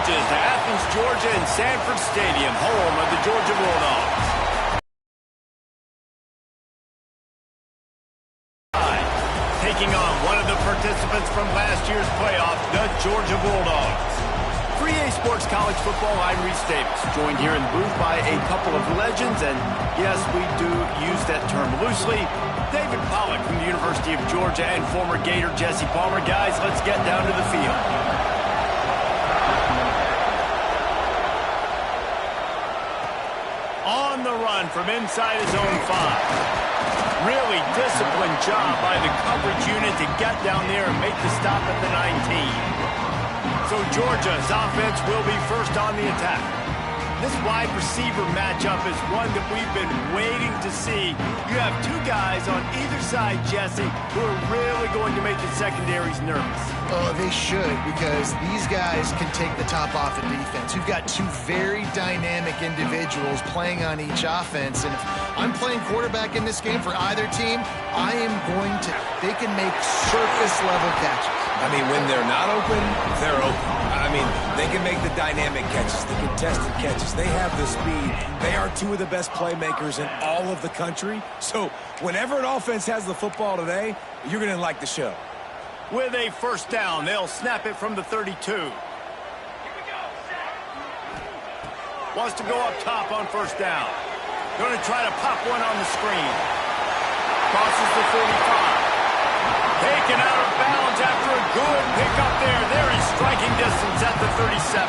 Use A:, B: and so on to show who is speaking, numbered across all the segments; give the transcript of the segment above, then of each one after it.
A: pitches to Athens, Georgia and Sanford Stadium, home of the Georgia Bulldogs. Taking on one of the participants from last year's playoff, the Georgia Bulldogs. 3A Sports College Football, I'm Reese Davis, joined here in the booth by a couple of legends, and yes, we do use that term loosely. David Pollack from the University of Georgia and former Gator Jesse Palmer. Guys, let's get down to the field. On the run from inside his own 5. Really disciplined job by the coverage unit to get down there and make the stop at the 19. So Georgia's offense will be first on the attack. This wide receiver matchup is one that we've been waiting to see. You have two guys on either side, Jesse, who are really going to make the secondaries nervous.
B: Oh, they should, because these guys can take the top off of defense. You've got two very dynamic individuals playing on each offense, and if I'm playing quarterback in this game for either team, I am going to, they can make surface-level catches.
C: I mean, when they're not open, they're open. I mean, they can make the dynamic catches, the contested catches. They have the speed. They are two of the best playmakers in all of the country. So whenever an offense has the football today, you're going to like the show.
A: With a first down, they'll snap it from the 32. Wants to go up top on first down. Going to try to pop one on the screen. Crosses the 45. Taken out of bounds after a good pickup there. They're in striking distance at the 37.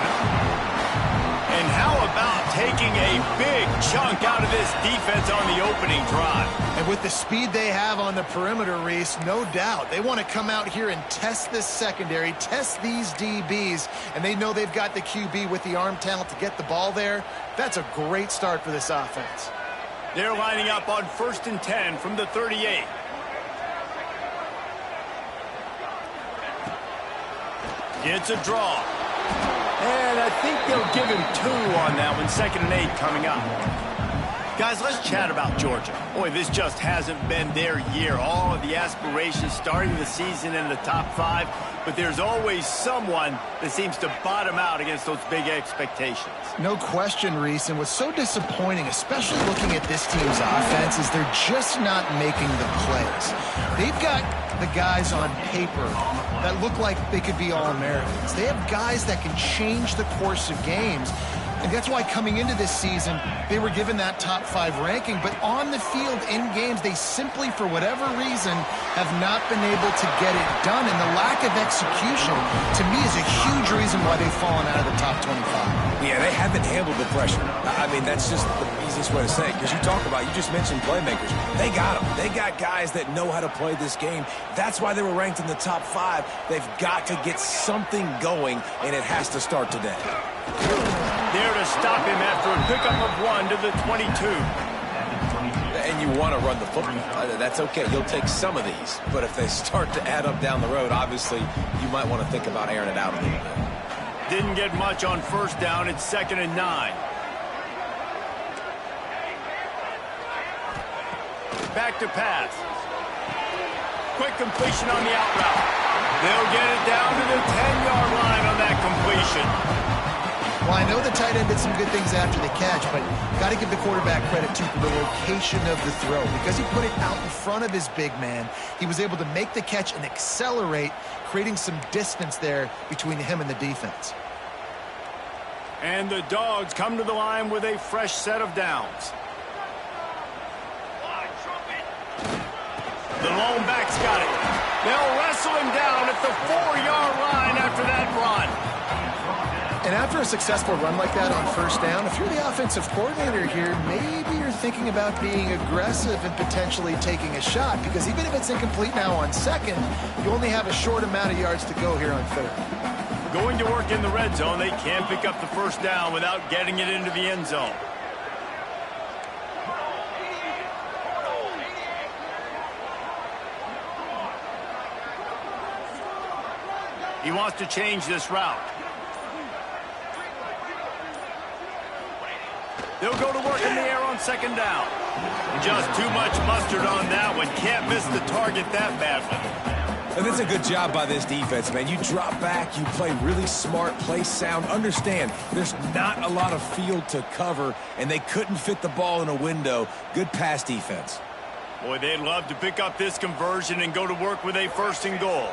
A: And how about taking a big chunk out of this defense on the opening drive?
B: And with the speed they have on the perimeter, Reese, no doubt, they want to come out here and test this secondary, test these DBs, and they know they've got the QB with the arm talent to get the ball there. That's a great start for this offense.
A: They're lining up on 1st and 10 from the 38. It's a draw. And I think they'll give him 2 on that one. 2nd and 8 coming up. Guys, let's chat about Georgia. Boy, this just hasn't been their year. All of the aspirations starting the season in the top 5. But there's always someone that seems to bottom out against those big expectations.
B: No question, Reese. And what's so disappointing, especially looking at this team's offense, is they're just not making the plays. They've got the guys on paper that look like they could be All-Americans. They have guys that can change the course of games. And that's why coming into this season, they were given that top 5 ranking. But on the field, in games, they simply, for whatever reason, have not been able to get it done. And the lack of execution, to me, is a huge reason why they've fallen out of the top 25.
C: Yeah, they haven't handled the pressure. I mean, that's just the easiest way to say it. Because you just mentioned playmakers. They got them. They got guys that know how to play this game. That's why they were ranked in the top 5. They've got to get something going, and it has to start today.
A: There to stop him after a pickup of 1 to the 22.
C: And you want to run the football. That's okay. You'll take some of these. But if they start to add up down the road, obviously, you might want to think about airing it out a little bit.
A: Didn't get much on first down. It's 2nd and 9. Back to pass. Quick completion on the out route. They'll get it down to the 10-yard line on that completion.
B: Well, I know the tight end did some good things after the catch, but got to give the quarterback credit, too, for the location of the throw. Because he put it out in front of his big man, he was able to make the catch and accelerate, creating some distance there between him and the defense.
A: And the Dogs come to the line with a fresh set of downs. The lone back's got it. They'll wrestle him down at the 4-yard line after that run.
B: And after a successful run like that on first down, if you're the offensive coordinator here, maybe you're thinking about being aggressive and potentially taking a shot, because even if it's incomplete now on 2nd, you only have a short amount of yards to go here on 3rd.
A: Going to work in the red zone, they can't pick up the first down without getting it into the end zone. He wants to change this route. They'll go to work in the air on 2nd down. Just too much mustard on that one. Can't miss the target that badly.
C: And that's a good job by this defense, man. You drop back, you play really smart, play sound. Understand, there's not a lot of field to cover, and they couldn't fit the ball in a window. Good pass defense.
A: Boy, they'd love to pick up this conversion and go to work with a 1st and goal.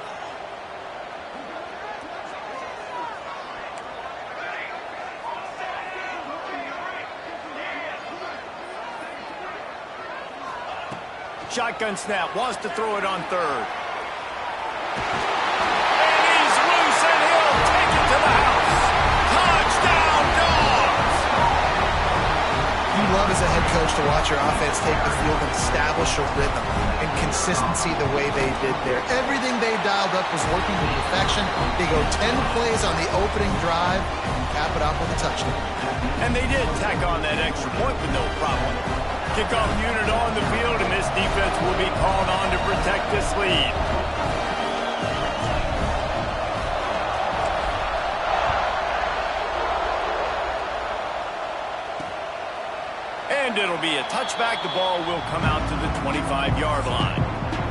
A: Shotgun snap, wants to throw it on 3rd. And he's loose, and he'll take it to the house. Touchdown, Dogs!
B: You love as a head coach to watch your offense take the field and establish a rhythm and consistency the way they did there. Everything they dialed up was working to perfection. They go 10 plays on the opening drive and cap it off with a touchdown.
A: And they did tack on that extra point with no problem. Kickoff unit on the field, and this defense will be called on to protect this lead. And it'll be a touchback. The ball will come out to the 25-yard line.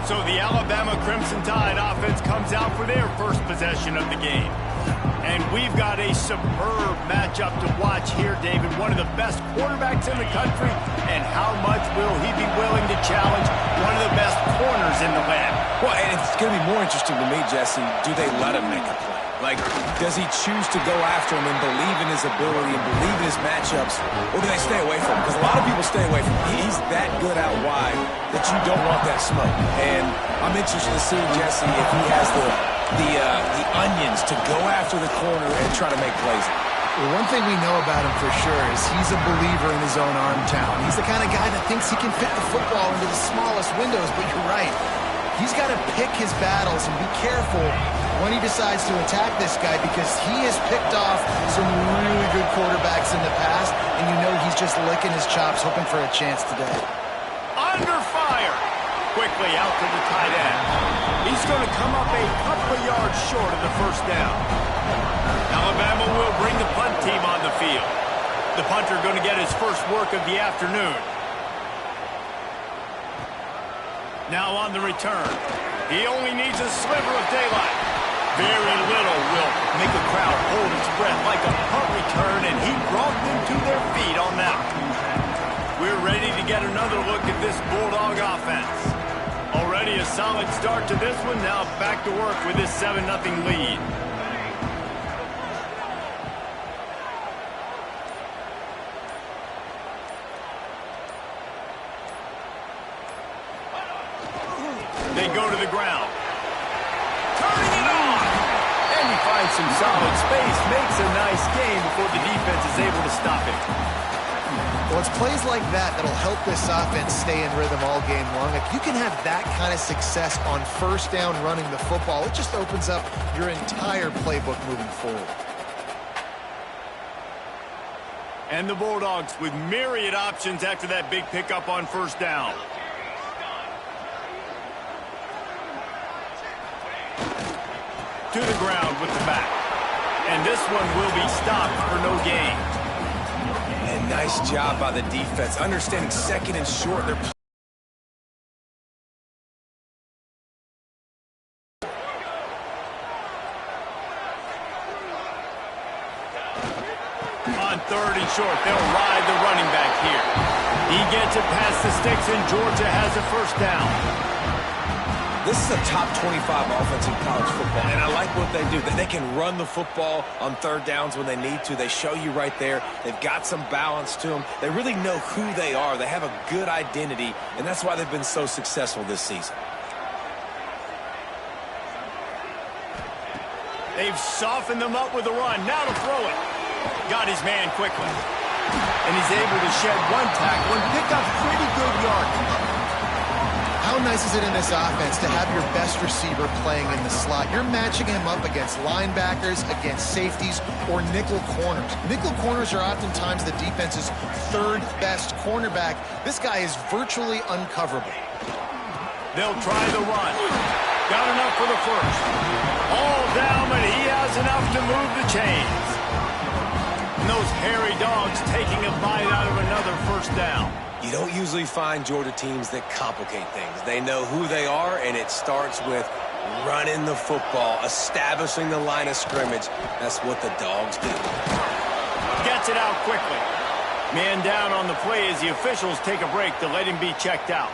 A: So the Alabama Crimson Tide offense comes out for their first possession of the game. And we've got a superb matchup to watch here, David. One of the best quarterbacks in the country. And how much will he be willing to challenge one of the best corners in the land?
C: Well, and it's going to be more interesting to me, Jesse, do they let him make a play? Like, does he choose to go after him and believe in his ability and believe in his matchups, or do they stay away from him? Because a lot of people stay away from him. He's that good out wide that you don't want that smoke. And I'm interested to see, Jesse, if he has the onions to go after the corner and try to make plays.
B: Well, one thing we know about him for sure is he's a believer in his own arm talent. He's the kind of guy that thinks he can fit the football into the smallest windows, but you're right. He's got to pick his battles and be careful when he decides to attack this guy, because he has picked off some really good quarterbacks in the past, and you know he's just licking his chops hoping for a chance today.
A: Under fire. Quickly out to the tight end. He's going to come up a couple of yards short of the 1st down. Alabama will bring the punt team on the field. The punter going to get his first work of the afternoon. Now on the return. He only needs a sliver of daylight. Very little will make a crowd hold its breath like a punt return, and he brought them to their feet on that. We're ready to get another look at this Bulldog offense. Already a solid start to this one. Now back to work with this 7-0 lead. They go to the ground. Turning it on! And he finds some solid space, makes a nice game before the defense is able to stop him.
B: Well, it's plays like that that'll help this offense stay in rhythm all game long. If you can have that kind of success on 1st down running the football, it just opens up your entire playbook moving forward.
A: And the Bulldogs with myriad options after that big pickup on 1st down. To the ground with the back. And this one will be stopped for no gain.
C: And nice job by the defense. Understanding 2nd and short. They're
A: on 3rd and short, they'll ride the running back here. He gets it past the sticks, and Georgia has a 1st down.
C: This is a top 25 offense in college football, and I like what they do. They can run the football on 3rd downs when they need to. They show you right there. They've got some balance to them. They really know who they are. They have a good identity, and that's why they've been so successful this season.
A: They've softened them up with a run. Now to throw it. Got his man quickly. And he's able to shed one tackle and pick up pretty good yardage.
B: How nice is it in this offense to have your best receiver playing in the slot? You're matching him up against linebackers, against safeties, or nickel corners. Nickel corners are oftentimes the defense's 3rd best cornerback. This guy is virtually uncoverable.
A: They'll try the run. Got enough for the 1st. All down, but he has enough to move the chains. And those hairy dogs taking a bite out of another 1st down.
C: You don't usually find Georgia teams that complicate things. They know who they are, and it starts with Running the football, establishing the line of scrimmage. That's what the Dogs do.
A: Gets it out quickly. Man down on the play as the officials take a break to let him be checked out.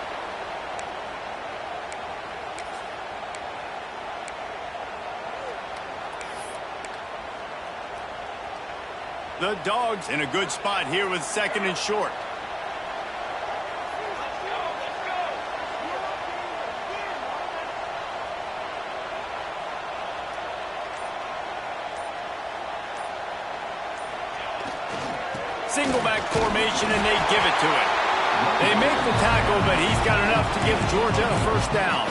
A: The Dogs in a good spot here with 2nd and short. Single back formation, and they give it to him. They make the tackle, but he's got enough to give Georgia a first down.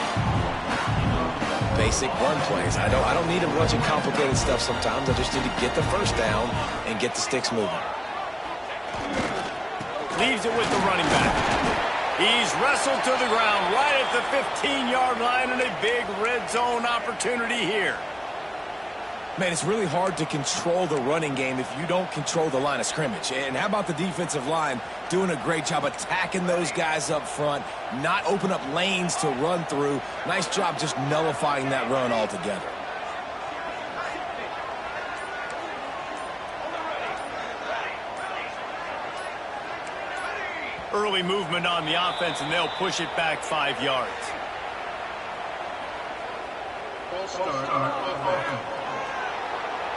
C: Basic run plays. I don't need a bunch of complicated stuff sometimes. I just need to get the first down and get the sticks moving.
A: Leaves it with the running back. He's wrestled to the ground right at the 15-yard line, and a big red zone opportunity here.
C: Man, it's really hard to control the running game if you don't control the line of scrimmage. And how about the defensive line doing a great job attacking those guys up front, not open up lanes to run through. Nice job just nullifying that run altogether.
A: Early movement on the offense, and they'll push it back 5 yards.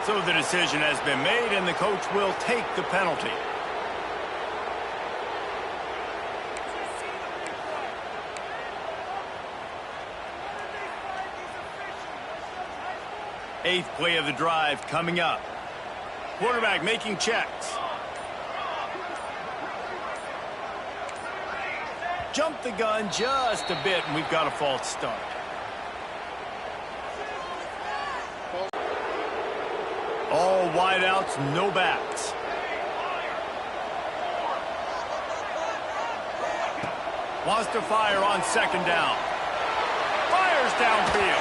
A: So the decision has been made, and the coach will take the penalty. Eighth play of the drive coming up. Quarterback making checks. Jumped the gun just a bit, and we've got a false start. All wideouts, no backs. Wants to fire on 2nd down. Fires downfield.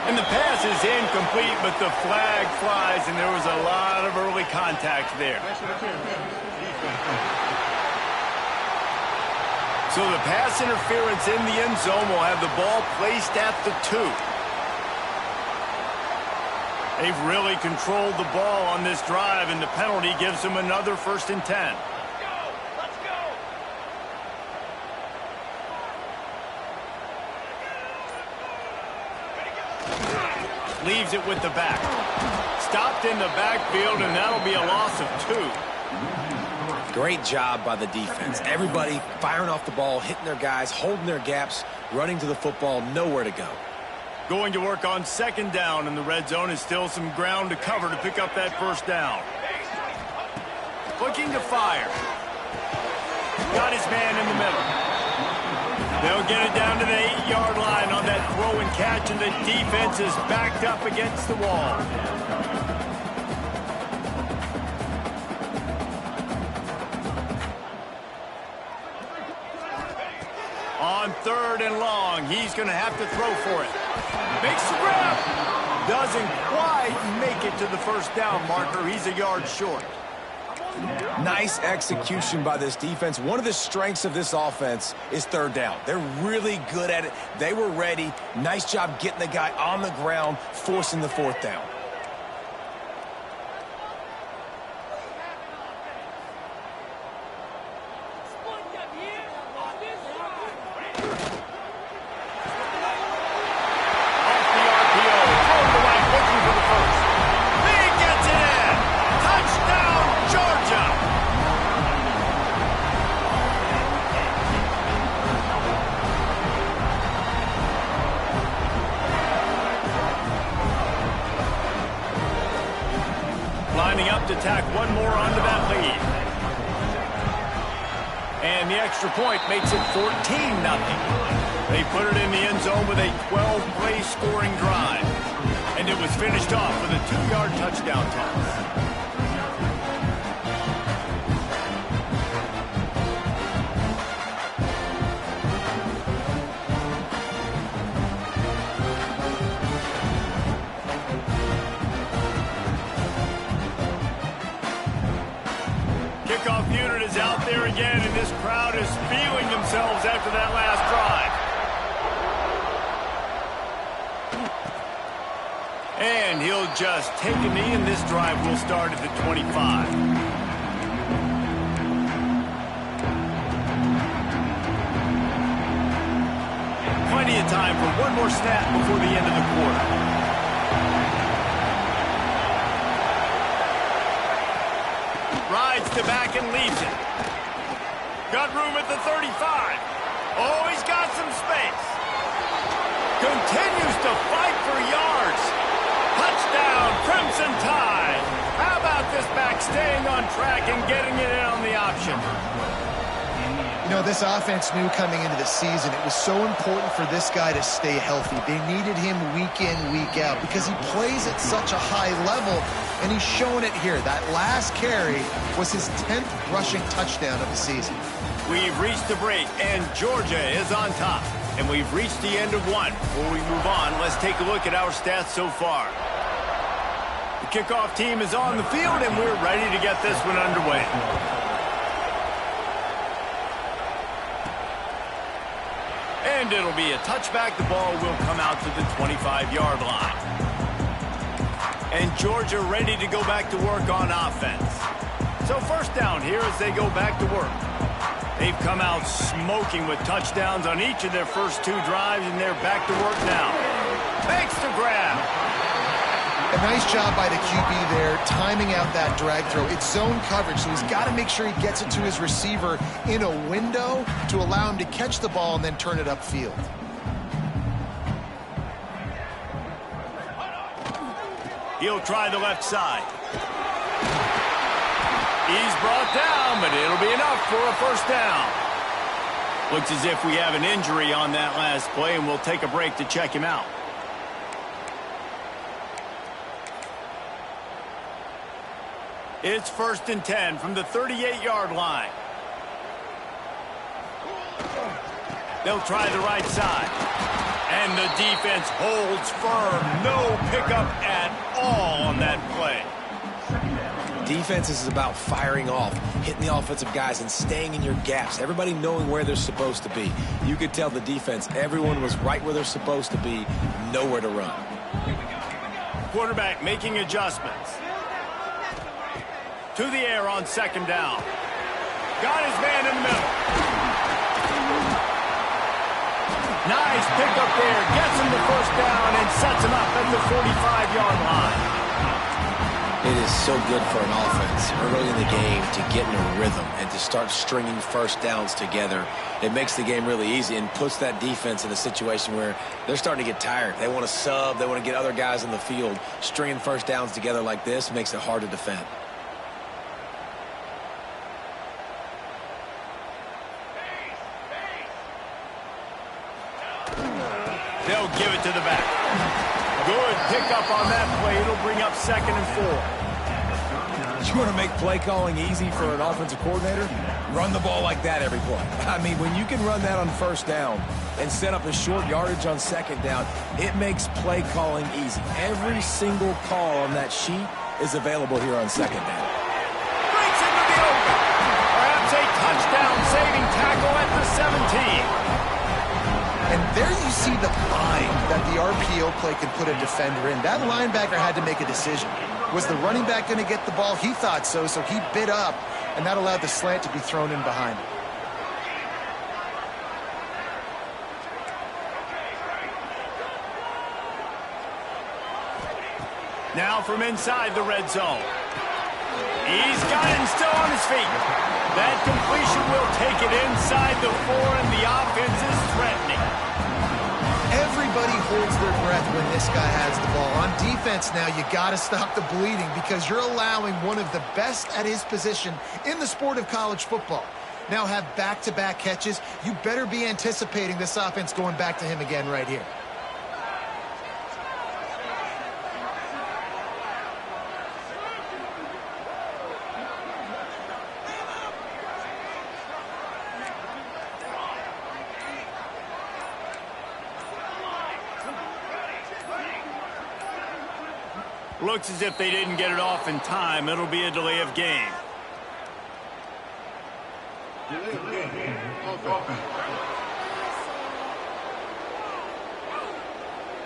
A: And the pass is incomplete, but the flag flies, and there was a lot of early contact there. So the pass interference in the end zone will have the ball placed at the 2. They've really controlled the ball on this drive, and the penalty gives them another 1st and 10. Let's go. Leaves it with the back. Stopped in the backfield, and that'll be a loss of 2.
C: Great job by the defense. Everybody firing off the ball, hitting their guys, holding their gaps, running to the football, nowhere to go.
A: Going to work on 2nd down, and the red zone is still some ground to cover to pick up that 1st down. Looking to fire. Got his man in the middle. They'll get it down to the 8-yard line on that throw and catch, and the defense is backed up against the wall. On 3rd and long, he's going to have to throw for it. Makes the grab. Doesn't quite make it to the 1st down marker. He's a yard short.
C: Nice execution by this defense. One of the strengths of this offense is 3rd down. They're really good at it. They were ready. Nice job getting the guy on the ground, forcing the 4th down.
A: Lining up to tack one more onto that lead. And the extra point makes it 14-0. They put it in the end zone with a 12-play scoring drive. And it was finished off with a 2-yard touchdown toss. Kickoff unit is out there again, and this crowd is feeling themselves after that last drive. And he'll just take a knee, and this drive will start at the 25. Plenty of time for one more snap before the end of the quarter. Rides to back and leaves it. Got room at the 35. Oh, he's got some space. Continues to fight for yards. Touchdown, Crimson Tide. How about this back staying on track and getting it in on the option?
B: You know, this offense knew coming into the season it was so important for this guy to stay healthy. They needed him week in, week out because he plays at such a high level, and he's showing it here. That last carry was his 10th rushing touchdown of the season.
A: We've reached the break, and Georgia is on top. And we've reached the end of one. Before we move on, let's take a look at our stats so far. The kickoff team is on the field, and we're ready to get this one underway. And it'll be a touchback. The ball will come out to the 25-yard line. And Georgia ready to go back to work on offense. So first down here as they go back to work. They've come out smoking with touchdowns on each of their first two drives, and they're back to work now. Makes the grab.
B: A nice job by the QB there, timing out that drag throw. It's zone coverage, so he's got to make sure he gets it to his receiver in a window to allow him to catch the ball and then turn it upfield.
A: He'll try the left side. He's brought down, but it'll be enough for a first down. Looks as if we have an injury on that last play, and we'll take a break to check him out. It's 1st and 10 from the 38-yard line. They'll try the right side. And the defense holds firm. No pickup at all on that play.
C: Defense is about firing off, hitting the offensive guys, and staying in your gaps. Everybody knowing where they're supposed to be. You could tell the defense, everyone was right where they're supposed to be, nowhere to run.
A: Quarterback making adjustments. To the air on 2nd down. Got his man in the middle. Nice pickup there. Gets him the first down and sets him up at the 45-yard line.
C: It is so good for an offense early in the game to get in a rhythm and to start stringing first downs together. It makes the game really easy and puts that defense in a situation where they're starting to get tired. They want to sub. They want to get other guys in the field. Stringing first downs together like this makes it hard to defend.
A: They'll give it to the back. Good pickup on that play. It'll bring up 2nd and 4.
C: You want to make play calling easy for an offensive coordinator? Run the ball like that every play. I mean, when you can run that on first down and set up a short yardage on 2nd down, it makes play calling easy. Every single call on that sheet is available here on 2nd down.
A: Breaks into the open. Perhaps a touchdown-saving tackle at the 17.
B: And there you see the bind that the RPO play can put a defender in. That linebacker had to make a decision. Was the running back going to get the ball? He thought so, so he bit up, and that allowed the slant to be thrown in behind him.
A: Now from inside the red zone. He's got him still on his feet. That completion will take it inside the 4, and the offense is threatening.
B: Everybody holds their breath when this guy has the ball. On defense now, you got to stop the bleeding because you're allowing one of the best at his position in the sport of college football. Now have back-to-back catches. You better be anticipating this offense going back to him again right here.
A: Looks as if they didn't get it off in time. It'll be a delay of game.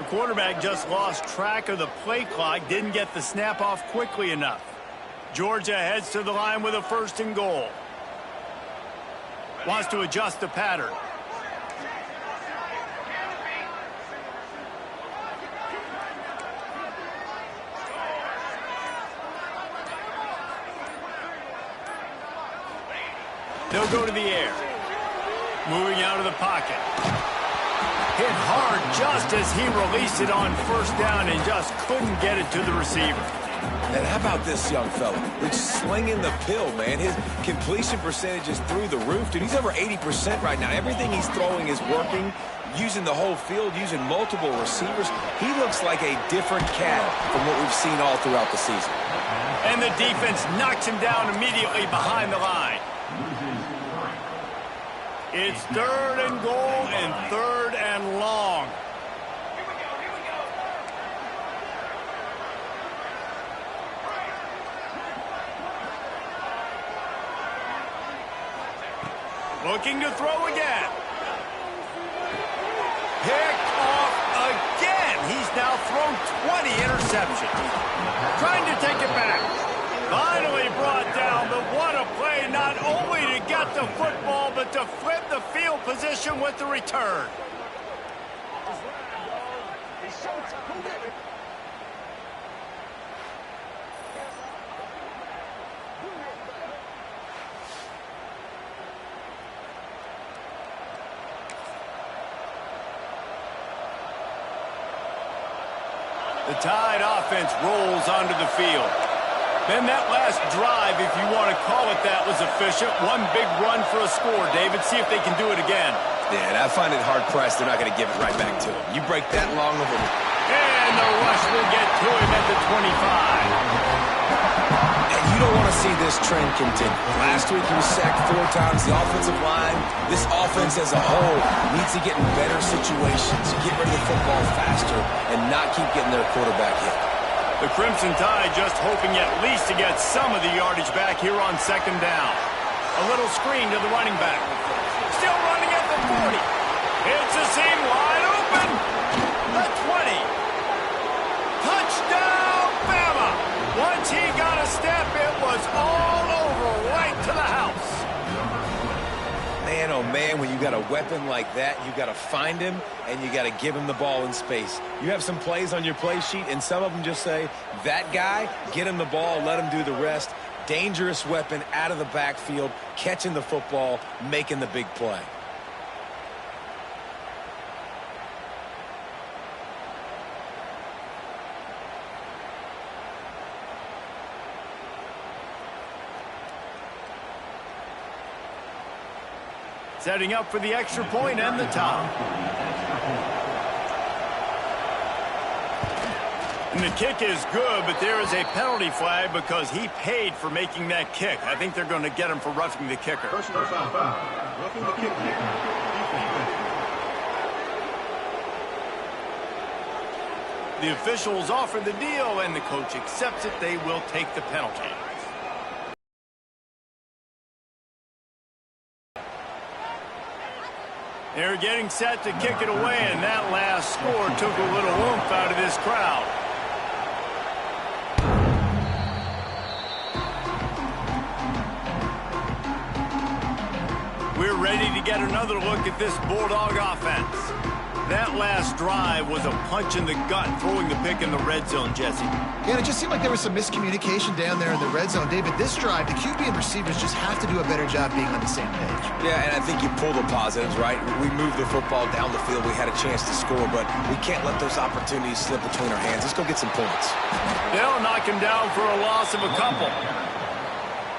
A: The quarterback just lost track of the play clock, didn't get the snap off quickly enough. Georgia heads to the line with a 1st and goal. Wants to adjust the pattern. They'll go to the air. Moving out of the pocket. Hit hard just as he released it on 1st down and just couldn't get it to the receiver.
C: And how about this young fella? He's slinging the pill, man. His completion percentage is through the roof. Dude, he's over 80% right now. Everything he's throwing is working, using the whole field, using multiple receivers. He looks like a different cat from what we've seen all throughout the season.
A: And the defense knocks him down immediately behind the line. It's 3rd and goal and 3rd and long. Looking to throw again. Picked off again. He's now thrown 20 interceptions. Trying to take it back. Finally brought down, but what a play, not only to get the football, but to flip the field position with the return. The Tide offense rolls onto the field. Then that last drive, if you want to call it that, was efficient. One big run for a score, David. See if they can do it again.
C: Yeah, and I find it hard-pressed they're not going to give it right back to him. You break that long of a...
A: And the rush will get to him at the 25.
C: And you don't want to see this trend continue. Last week he was sacked 4 times. The offensive line, this offense as a whole, needs to get in better situations, get rid of the football faster, and not keep getting their quarterback hit.
A: The Crimson Tide just hoping at least to get some of the yardage back here on 2nd down. A little screen to the running back. Still running at the 40. It's a seam wide open. The 20. Touchdown, Bama. Once he got a step, it was all over right to the house.
C: Man, oh man, when you got a weapon like that, you got to find him and you got to give him the ball in space. You have some plays on your play sheet, and some of them just say, that guy, get him the ball, let him do the rest. Dangerous weapon out of the backfield, catching the football, making the big play.
A: Setting up for the extra point and the top. And the kick is good, but there is a penalty flag because he paid for making that kick. I think they're going to get him for roughing the kicker.
D: Personal foul. Roughing the kicker.
A: The officials offer the deal, and the coach accepts it. They will take the penalty. They're getting set to kick it away, and that last score took a little oomph out of this crowd. We're ready to get another look at this Bulldog offense. That last drive was a punch in the gut, throwing the pick in the red zone, Jesse.
B: Yeah, it just seemed like there was some miscommunication down there in the red zone. David, this drive, the QB and receivers just have to do a better job being on the same page.
C: Yeah, and I think you pull the positives, right? We moved the football down the field. We had a chance to score, but we can't let those opportunities slip between our hands. Let's go get some points.
A: They'll knock him down for a loss of a couple.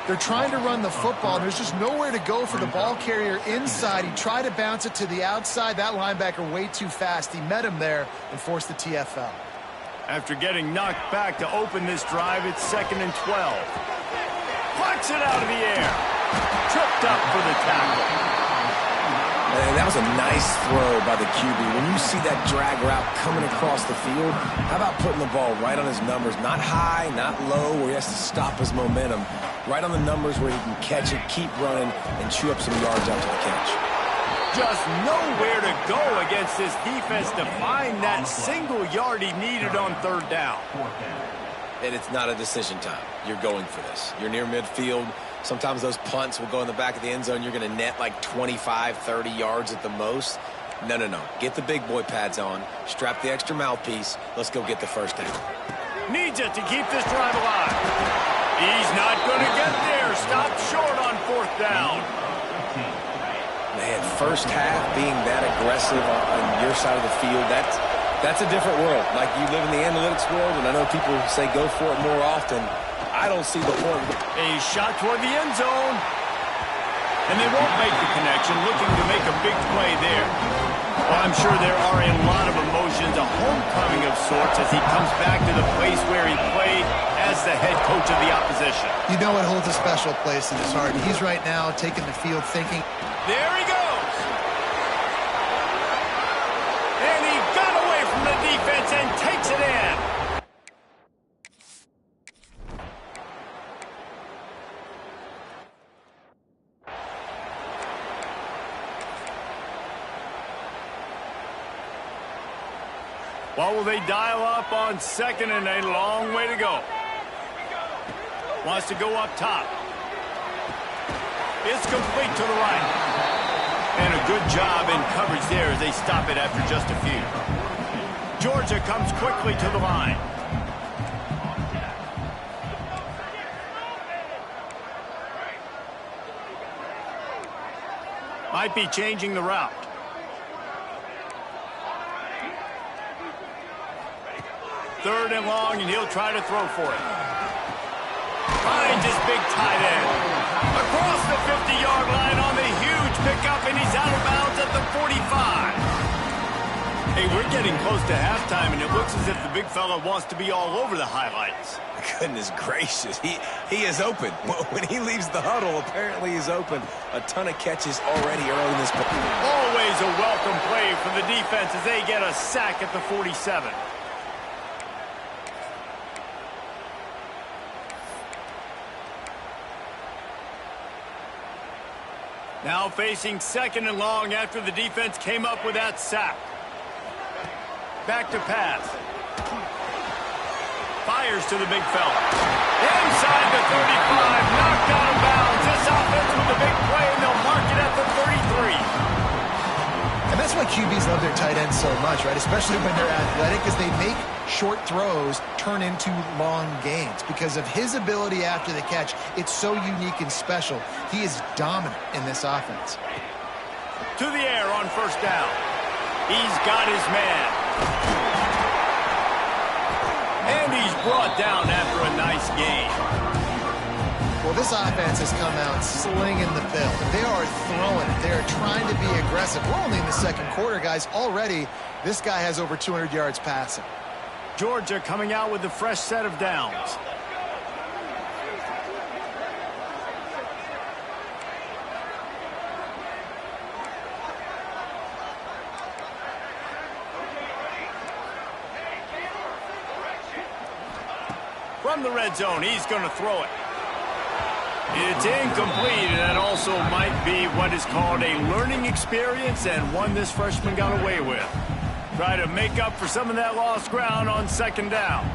B: They're trying to run the football, and there's just nowhere to go for the ball carrier inside. He tried to bounce it to the outside. That linebacker way too fast. He met him there and forced the TFL.
A: After getting knocked back to open this drive, it's 2nd and 12. Plucks it out of the air. Tripped up for the tackle.
C: And that was a nice throw by the QB. When you see that drag route coming across the field, how about putting the ball right on his numbers? Not high, not low, where he has to stop his momentum. Right on the numbers where he can catch it, keep running, and chew up some yards after the catch.
A: Just nowhere to go against this defense to find that single yard he needed on third down.
C: And it's not a decision time. You're going for this. You're near midfield. Sometimes those punts will go in the back of the end zone. You're going to net like 25, 30 yards at the most. No. Get the big boy pads on. Strap the extra mouthpiece. Let's go get the first down.
A: Needs it to keep this drive alive. He's not going to get there. Stopped short on fourth down.
C: Man, first half being that aggressive on your side of the field, that's a different world. Like, you live in the analytics world, and I know people say go for it more often. I don't see the point.
A: A shot toward the end zone. And they won't make the connection, looking to make a big play there. Well, I'm sure there are a lot of emotions, a homecoming of sorts, as he comes back to the place where he played as the head coach of the opposition.
B: You know it holds a special place in his heart. He's right now taking the field thinking.
A: There he goes. And he got away from the defense and takes it in. What will they dial up on second and a long way to go? Wants to go up top. It's complete to the right. And a good job in coverage there as they stop it after just a few. Georgia comes quickly to the line. Might be changing the route. Third and long, and he'll try to throw for it. Finds his big tight end. Across the 50-yard line on the huge pickup, and he's out of bounds at the 45. Hey, we're getting close to halftime, and it looks as if the big fella wants to be all over the highlights.
C: Goodness gracious, he is open. When he leaves the huddle, apparently he's open. A ton of catches already early in this play.
A: Always a welcome play for the defense as they get a sack at the 47. Now facing second and long after the defense came up with that sack. Back to pass. Fires to the big fella. Inside the 35, knocked out of bounds. This offense with the big play, and they'll mark it at the 33.
B: And that's why QBs love their tight ends so much, right? Especially when they're athletic, because they make short throws turn into long gains. Because of his ability after the catch, it's so unique and special. He is dominant in this offense.
A: To the air on first down. He's got his man. And he's brought down after a nice gain.
B: Well, this offense has come out slinging the bill. They are throwing it. They are trying to be aggressive. We're only in the second quarter, guys. Already, this guy has over 200 yards passing.
A: Georgia coming out with a fresh set of downs. From the red zone, he's going to throw it. It's incomplete, and that also might be what is called a learning experience, and one this freshman got away with. Try to make up for some of that lost ground on second down.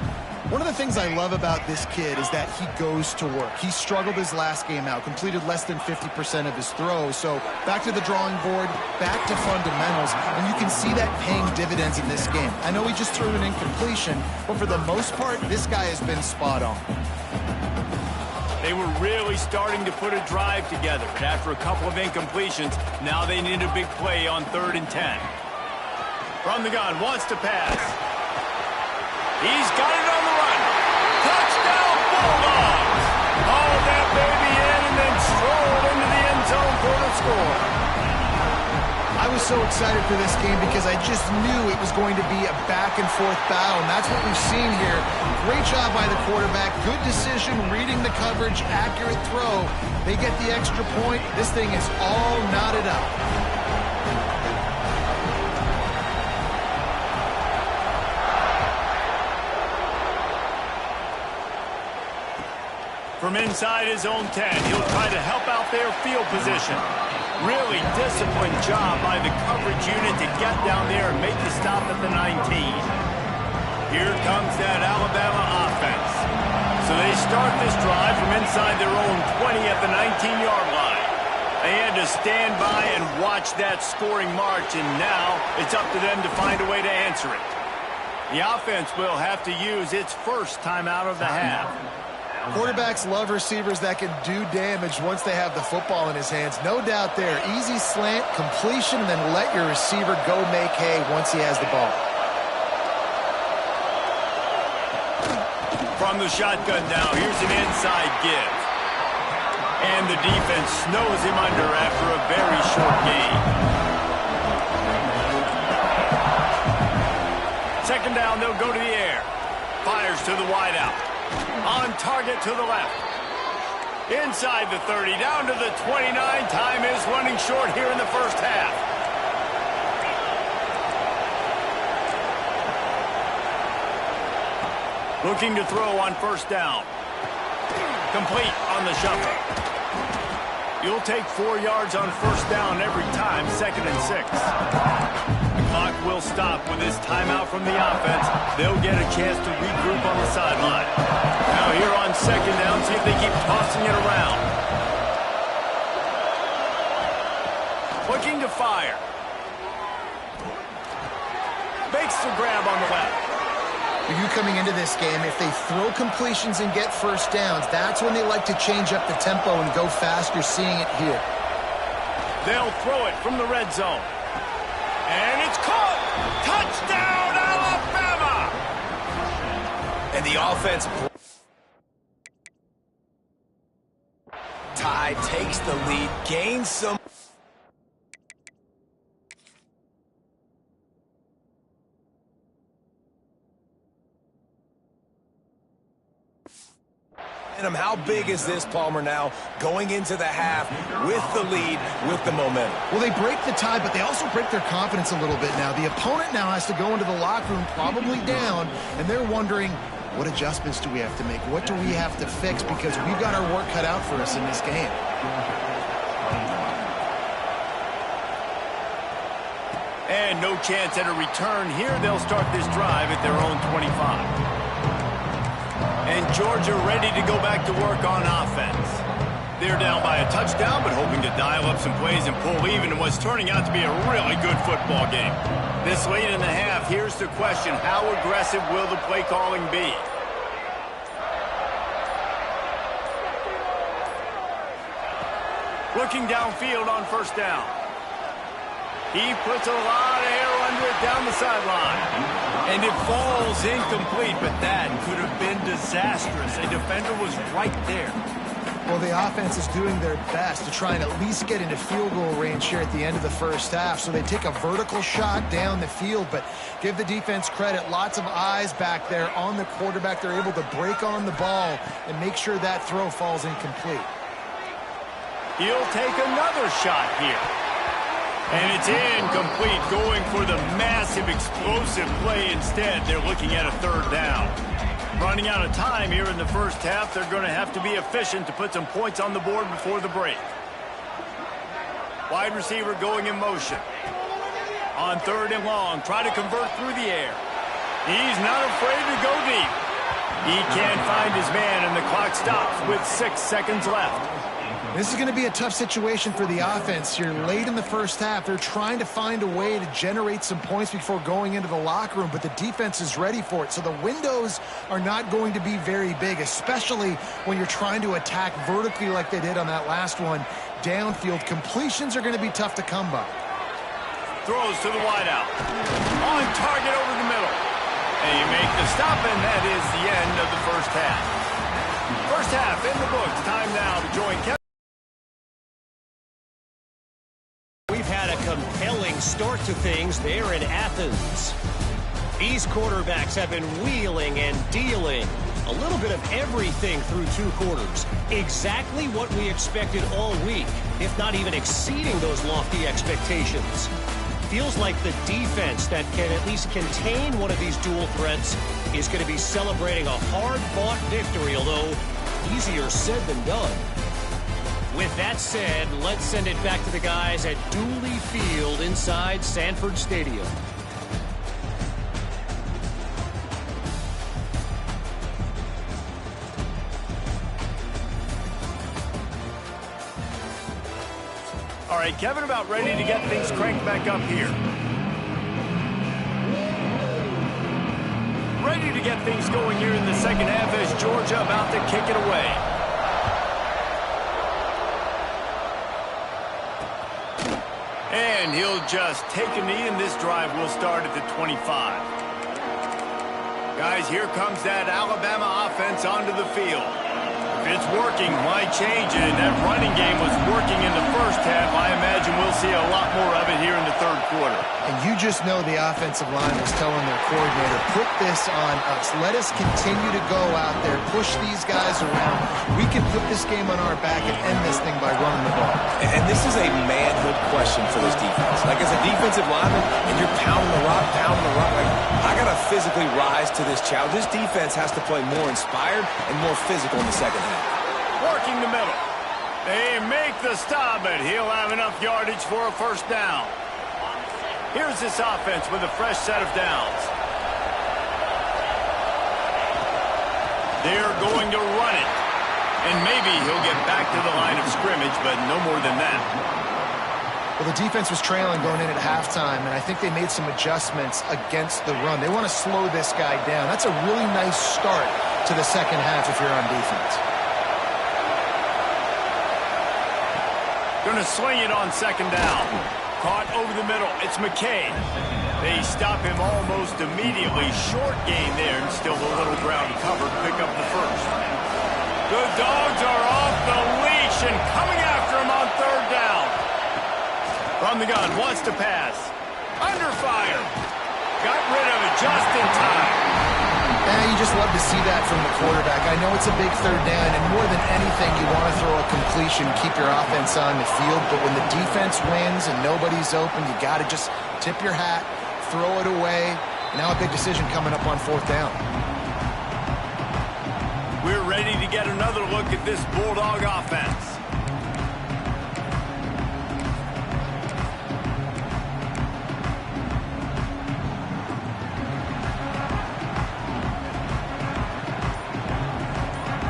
B: One of the things I love about this kid is that he goes to work. He struggled his last game out, completed less than 50% of his throws. So back to the drawing board, back to fundamentals, and you can see that paying dividends in this game. I know he just threw an incompletion, but for the most part, this guy has been spot on.
A: They were really starting to put a drive together, but after a couple of incompletions, now they need a big play on 3rd and 10. From the gun, wants to pass. He's got it on the run. Touchdown, Bulldogs! Hauled that baby in and then strolled into the end zone for the score.
B: I was so excited for this game because I just knew it was going to be a back-and-forth battle, and that's what we've seen here. Great job by the quarterback. Good decision, reading the coverage, accurate throw. They get the extra point. This thing is all knotted up.
A: From inside his own 10, he'll try to help out their field position. Really disciplined job by the coverage unit to get down there and make the stop at the 19. Here comes that Alabama offense. So they start this drive from inside their own 20 at the 19-yard line. They had to stand by and watch that scoring march, and now it's up to them to find a way to answer it. The offense will have to use its first timeout of the half.
B: Quarterbacks love receivers that can do damage once they have the football in his hands. No doubt there. Easy slant, completion, and then let your receiver go make hay once he has the ball.
A: From the shotgun now, here's an inside give. And the defense snows him under after a very short gain. Second down, they'll go to the air. Fires to the wideout. On target to the left. Inside the 30, down to the 29. Time is running short here in the first half. Looking to throw on first down. Complete on the shuffle. You'll take 4 yards on first down every time, 2nd and 6. The clock will stop with this timeout from the offense. They'll get a chance to regroup on the sideline. Now here on second down, see if they keep tossing it around. Looking to fire. Makes the grab on the left.
B: You coming into this game, if they throw completions and get first downs, that's when they like to change up the tempo and go fast. You're seeing it here.
A: They'll throw it from the red zone. And it's caught! Touchdown, Alabama!
C: And the offense... Ty takes the lead, gains some... How big is this, Palmer, now going into the half with the lead, with the momentum?
B: Well, they break the tie, but they also break their confidence a little bit now. The opponent now has to go into the locker room probably down, and they're wondering, what adjustments do we have to make? What do we have to fix? Because we've got our work cut out for us in this game.
A: And no chance at a return here. They'll start this drive at their own 25. And Georgia ready to go back to work on offense. They're down by a touchdown, but hoping to dial up some plays and pull even in what's turning out to be a really good football game. This late in the half, here's the question. How aggressive will the play calling be? Looking downfield on first down. He puts a lot of air under it down the sideline. And it falls incomplete, but that could have been disastrous. A defender was right there.
B: Well, the offense is doing their best to try and at least get into field goal range here at the end of the first half. So they take a vertical shot down the field, but give the defense credit. Lots of eyes back there on the quarterback. They're able to break on the ball and make sure that throw falls incomplete.
A: He'll take another shot here. And it's incomplete, going for the massive explosive play instead. They're looking at a third down. Running out of time here in the first half. They're going to have to be efficient to put some points on the board before the break. Wide receiver going in motion. On third and long, try to convert through the air. He's not afraid to go deep. He can't find his man, and the clock stops with 6 seconds left.
B: This is going to be a tough situation for the offense here. Late in the first half, they're trying to find a way to generate some points before going into the locker room, but the defense is ready for it. So the windows are not going to be very big, especially when you're trying to attack vertically like they did on that last one. Downfield completions are going to be tough to come by.
A: Throws to the wideout. On target over the middle. And you make the stop, and that is the end of the first half. First half in the books. Time now to join Kevin.
E: We've had a compelling start to things there in Athens. These quarterbacks have been wheeling and dealing. A little bit of everything through 2 quarters. Exactly what we expected all week, if not even exceeding those lofty expectations. Feels like the defense that can at least contain one of these dual threats is going to be celebrating a hard-fought victory, although easier said than done. With that said, let's send it back to the guys at Dooley Field inside Sanford Stadium.
A: All right, Kevin about ready to get things cranked back up here. Ready to get things going here in the second half as Georgia about to kick it away. And he'll just take a knee, and this drive will start at the 25. Guys, here comes that Alabama offense onto the field. If it's working, might change it. That running game was working in the first half. I imagine we'll see a lot more of it here in the third quarter.
B: And you just know the offensive line was telling their coordinator, put this on us. Let us continue to go out there, push these guys around. We can put this game on our back and end this thing by running the ball.
C: And this is a manhood question for this defense. Like, as a defensive lineman, and you're pounding the rock, like, I got to physically rise to this challenge. This defense has to play more inspired and more physical in the second half.
A: Working the middle. They make the stop, but he'll have enough yardage for a first down. Here's this offense with a fresh set of downs. They're going to run it. And maybe he'll get back to the line of scrimmage, but no more than that.
B: Well, the defense was trailing going in at halftime, and I think they made some adjustments against the run. They want to slow this guy down. That's a really nice start to the second half if you're on defense.
A: Going to sling it on second down. Caught over the middle. It's McKay. They stop him almost immediately. Short gain there, and still a little ground covered. Pick up the first. The Dogs are off the leash and coming after him on third down. From the gun, wants to pass. Under fire. Got rid of it just in time.
B: You just love to see that from the quarterback. I know it's a big third down, and more than anything, you want to throw a completion, keep your offense on the field, but when the defense wins and nobody's open, you got to just tip your hat, throw it away. Now a big decision coming up on fourth down.
A: We're ready to get another look at this Bulldog offense.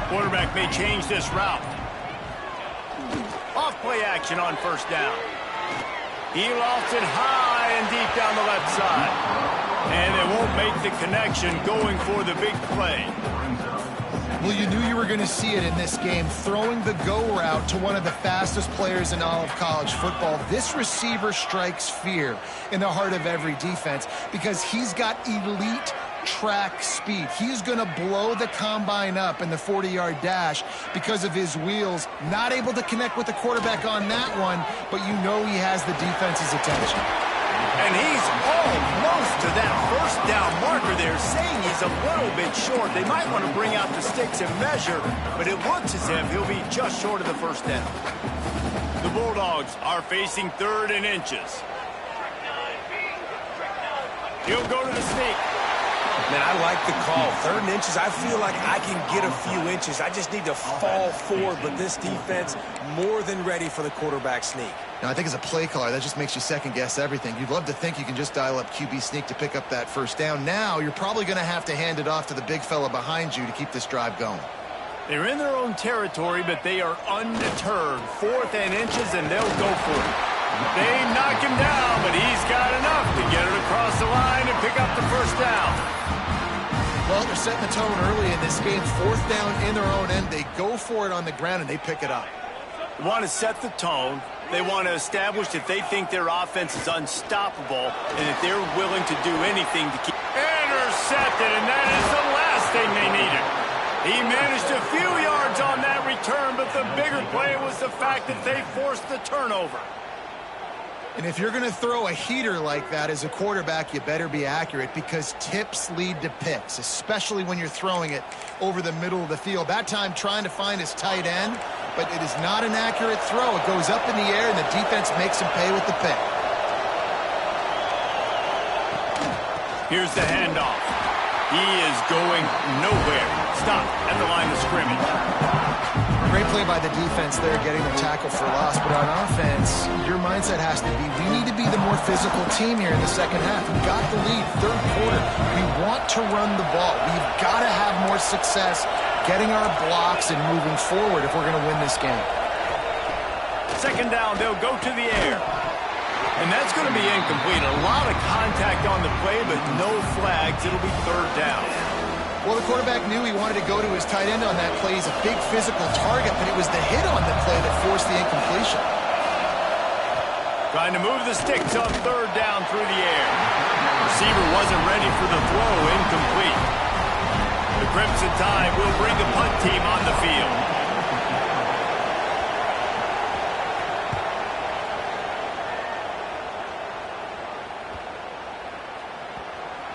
A: Quarterback may change this route. Off play action on first down. He lost it high and deep down the left side. And they won't make the connection going for the big play.
B: Well, you knew you were going to see it in this game, throwing the go route to one of the fastest players in all of college football. This receiver strikes fear in the heart of every defense because he's got elite track speed. He's going to blow the combine up in the 40-yard dash because of his wheels. Not able to connect with the quarterback on that one, but you know he has the defense's attention.
A: And he's almost to that first down marker there, saying he's a little bit short. They might want to bring out the sticks and measure, but it looks as if he'll be just short of the first down. The Bulldogs are facing 3rd and inches. He'll go to the sneak.
C: Man, I like the call. 3rd and inches, I feel like I can get a few inches. I just need to fall forward, but this defense more than ready for the quarterback sneak.
B: Now, I think as a play caller, that just makes you second-guess everything. You'd love to think you can just dial up QB sneak to pick up that first down. Now, you're probably going to have to hand it off to the big fella behind you to keep this drive going.
A: They're in their own territory, but they are undeterred. 4th and inches, and they'll go for it. They knock him down, but he's got enough to get it across the line and pick up the first down.
B: Well, they're setting the tone early in this game. 4th down in their own end. They go for it on the ground, and they pick it up.
A: They want to set the tone. They want to establish that they think their offense is unstoppable and that they're willing to do anything to keep intercepted, and that is the last thing they needed. He managed a few yards on that return, but the bigger play was the fact that they forced the turnover.
B: And if you're going to throw a heater like that as a quarterback, you better be accurate because tips lead to picks, especially when you're throwing it over the middle of the field. That time trying to find his tight end, but it is not an accurate throw. It goes up in the air, and the defense makes him pay with the pick.
A: Here's the handoff. He is going nowhere. Stop at the line of scrimmage.
B: Great play by the defense there, getting the tackle for loss. But on offense, your mindset has to be, we need to be the more physical team here in the second half. We got the lead, third quarter. We want to run the ball. We've got to have more success getting our blocks and moving forward if we're going to win this game.
A: Second down, they'll go to the air. And that's going to be incomplete. A lot of contact on the play, but no flags. It'll be third down.
B: Well, the quarterback knew he wanted to go to his tight end on that play. He's a big physical target, but it was the hit on the play that forced the incompletion.
A: Trying to move the sticks on third down through the air. Receiver wasn't ready for the throw. Incomplete. The Crimson Tide will bring the punt team on the field.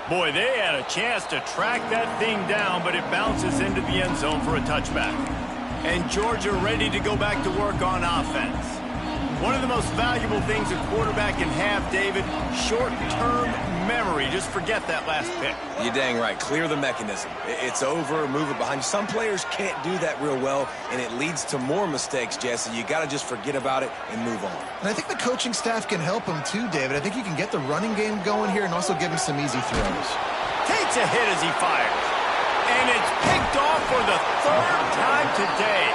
A: Boy, they had a chance to track that thing down, but it bounces into the end zone for a touchback. And Georgia ready to go back to work on offense. One of the most valuable things a quarterback can have, David, short-term memory. Just forget that last pick.
C: You're dang right. Clear the mechanism. It's over, move it behind you. Some players can't do that real well, and it leads to more mistakes, Jesse. You got to just forget about it and move on.
B: And I think the coaching staff can help him too, David. I think you can get the running game going here and also give him some easy throws.
A: Takes a hit as he fires. And it's picked off for the third time today.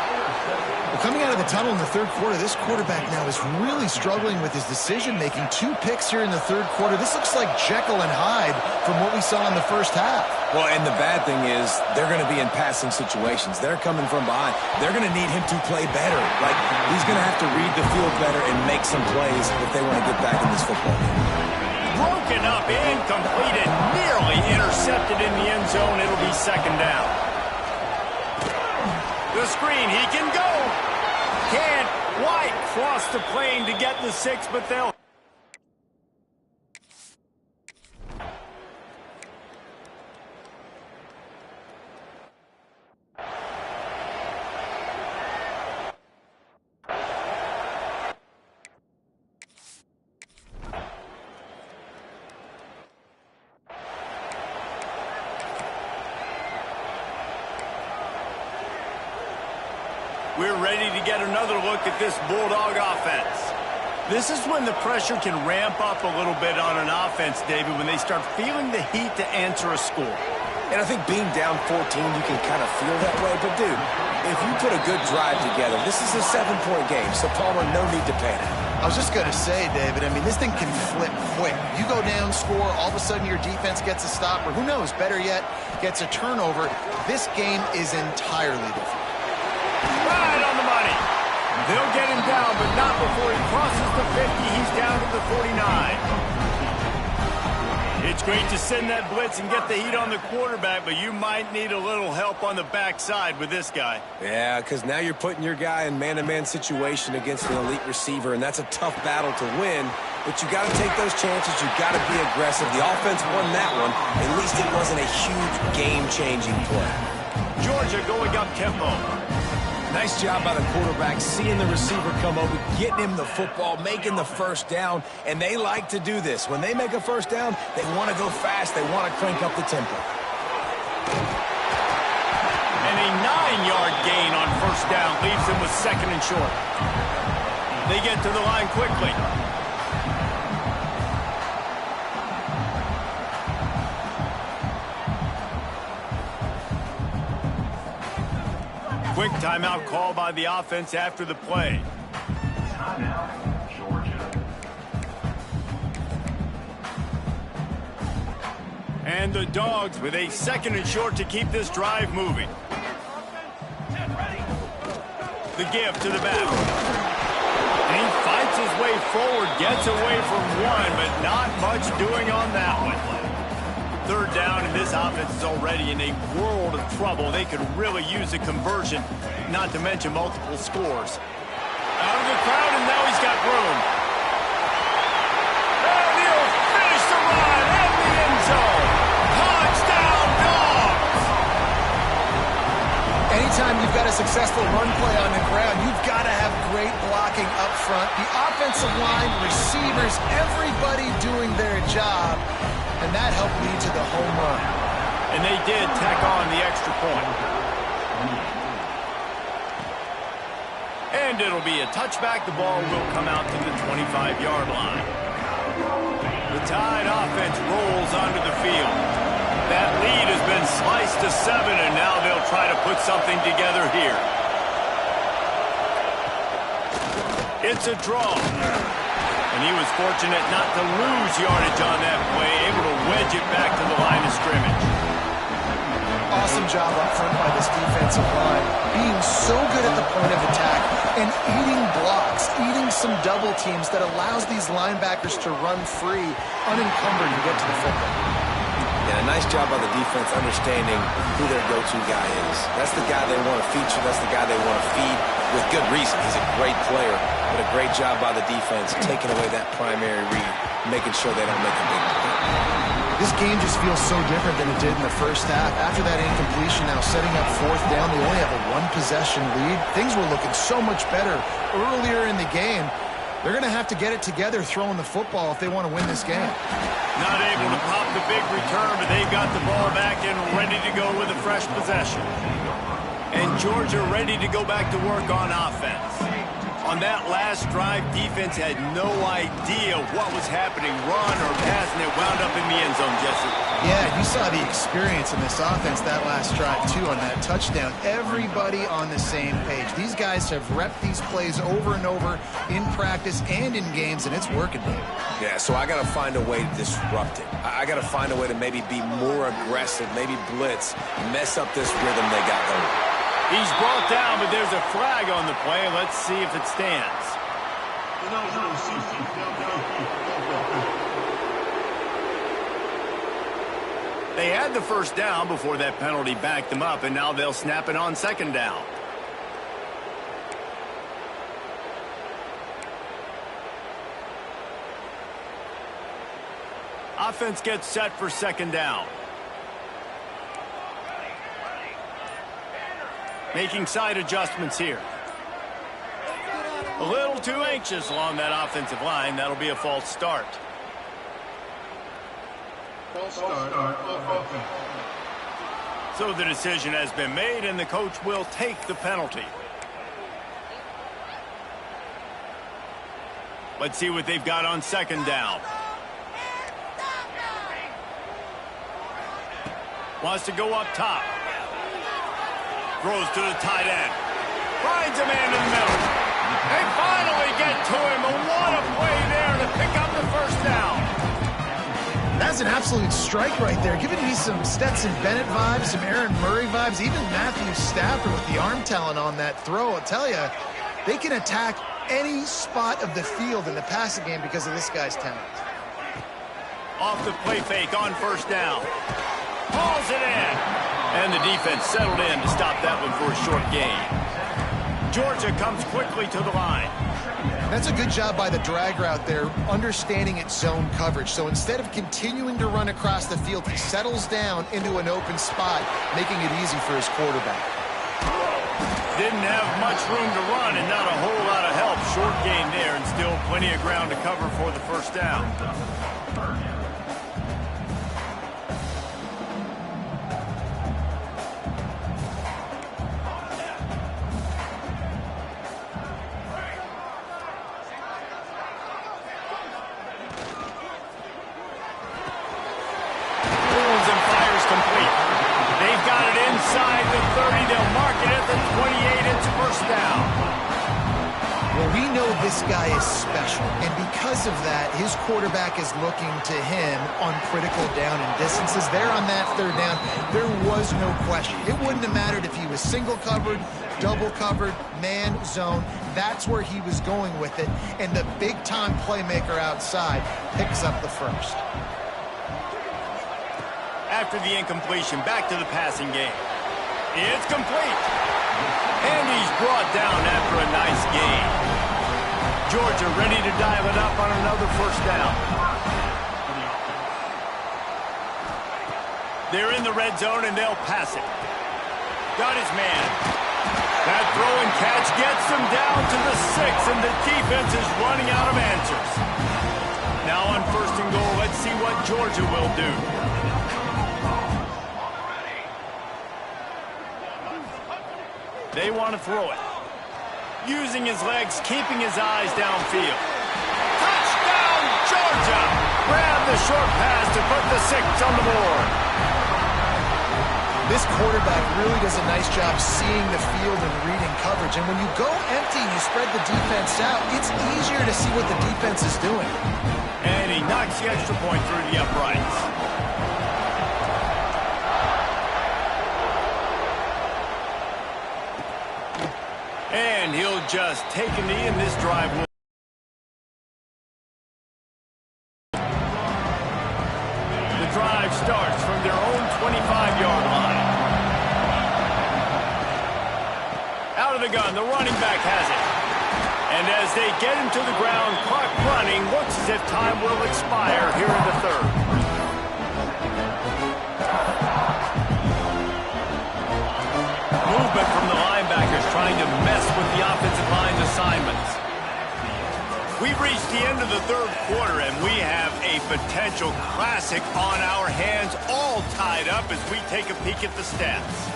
B: Well, coming out of the tunnel in the third quarter, this quarterback now is really struggling with his decision-making. 2 picks here in the third quarter. This looks like Jekyll and Hyde from what we saw in the first half.
C: Well, and the bad thing is they're going to be in passing situations. They're coming from behind. They're going to need him to play better. Like, he's going to have to read the field better and make some plays if they want to get back in this football game.
A: Broken up, incomplete, and nearly intercepted in the end zone. It'll be second down. The screen, he can go. Can't quite cross the plane to get the 6, but they'll... We're ready to get another look at this Bulldog offense. This is when the pressure can ramp up a little bit on an offense, David, when they start feeling the heat to answer a score.
C: And I think being down 14, you can kind of feel that way. But, dude, if you put a good drive together, this is a 7-point game, so Palmer, no need to panic.
B: I was just going to say, David, I mean, this thing can flip quick. You go down, score, all of a sudden your defense gets a stop, or who knows, better yet, gets a turnover. This game is entirely different.
A: Right on the money. They'll get him down, but not before he crosses the 50. He's down to the 49. It's great to send that blitz and get the heat on the quarterback, but you might need a little help on the backside with this guy.
C: Yeah, because now you're putting your guy in man-to-man situation against an elite receiver, and that's a tough battle to win. But you got to take those chances. You got to be aggressive. The offense won that one. At least it wasn't a huge game-changing play.
A: Georgia going up tempo.
C: Nice job by the quarterback, seeing the receiver come over, getting him the football, making the first down, and they like to do this. When they make a first down, they want to go fast. They want to crank up the tempo.
A: And a 9-yard gain on first down leaves them with second and short. They get to the line quickly. Quick timeout call by the offense after the play.
D: Timeout, Georgia.
A: And the Dogs with a second and short to keep this drive moving. The give to the back. And he fights his way forward, gets away from one, but not much doing on that one. Third down, and this offense is already in a world of trouble. They could really use a conversion, not to mention multiple scores. Out of the crowd, and now he's got room. And he'll finish the run in the end zone. Touchdown, Dogs!
B: Anytime you've got a successful run play on the ground, you've got to have great blocking up front. The offensive line, receivers, everybody doing their job. And that helped lead to the home run.
A: And they did tack on the extra point. And it'll be a touchback. The ball will come out to the 25-yard line. The Tide offense rolls onto the field. That lead has been sliced to 7, and now they'll try to put something together here. It's a draw. And he was fortunate not to lose yardage on that play, able to wedge it back to the line of scrimmage.
B: Awesome job up front by this defensive line, being so good at the point of attack and eating blocks, eating some double teams that allows these linebackers to run free, unencumbered, and get to the football.
C: Yeah, a nice job by the defense understanding who their go-to guy is. That's the guy they want to feature. That's the guy they want to feed with good reason. He's a great player, but a great job by the defense taking away that primary read, making sure they don't make a big play.
B: This game just feels so different than it did in the first half. After that incompletion, now setting up fourth down, they only have a one-possession lead. Things were looking so much better earlier in the game. They're going to have to get it together throwing the football if they want to win this game.
A: Not able to pop the big return, but they got the ball back and ready to go with a fresh possession. And Georgia ready to go back to work on offense. On that last drive, defense had no idea what was happening, run or pass, and it wound up in the end zone, Jesse.
B: Yeah, you saw the experience in this offense that last drive, too, on that touchdown. Everybody on the same page. These guys have repped these plays over and over in practice and in games, and it's working, Dave.
C: Yeah, so I got to find a way to disrupt it. I got to find a way to maybe be more aggressive, maybe blitz, mess up this rhythm they got going.
A: He's brought down, but there's a flag on the play. Let's see if it stands. They had the first down before that penalty backed them up, and now they'll snap it on second down. Offense gets set for second down. Making side adjustments here. A little too anxious along that offensive line. That'll be a false start. So the decision has been made, and the coach will take the penalty. Let's see what they've got on second down. Wants to go up top. Throws to the tight end. Finds a man in the middle. They finally get to him. And what a play there to pick up the first down.
B: That's an absolute strike right there. Giving me some Stetson Bennett vibes, some Aaron Murray vibes, even Matthew Stafford with the arm talent on that throw. I'll tell you, they can attack any spot of the field in the passing game because of this guy's talent.
A: Off the play fake on first down. Hauls it in. And the defense settled in to stop that one for a short gain. Georgia comes quickly to the line.
B: That's a good job by the drag route there, understanding its zone coverage. So instead of continuing to run across the field, he settles down into an open spot, making it easy for his quarterback.
A: Didn't have much room to run and not a whole lot of help. Short gain there and still plenty of ground to cover for the first down. Inside the 30, they'll mark it at the 28. It's first down.
B: Well, we know this guy is special, and because of that, his quarterback is looking to him on critical down and distances. There on that third down, there was no question. It wouldn't have mattered if he was single covered, double covered, man, zone. That's where he was going with it, and the big-time playmaker outside picks up the first.
A: After the incompletion, back to the passing game. It's complete. And he's brought down after a nice gain. Georgia ready to dial it up on another first down. They're in the red zone, and they'll pass it. Got his man. That throw and catch gets them down to the 6, and the defense is running out of answers. Now on first and goal, let's see what Georgia will do. They want to throw it. Using his legs, keeping his eyes downfield. Touchdown, Georgia! Grab the short pass to put the 6 on the board.
B: This quarterback really does a nice job seeing the field and reading coverage. And when you go empty, you spread the defense out, it's easier to see what the defense is doing.
A: And he knocks the extra point through the uprights. And he'll just take a knee, and this drive will. The drive starts from their own 25-yard line. Out of the gun, the running back has it. And as they get him to the ground, clock running, looks as if time will expire here in the third. Movement from the linebackers trying to mess with the offensive line's assignments. We've reached the end of the third quarter, and we have a potential classic on our hands, all tied up as we take a peek at the stats.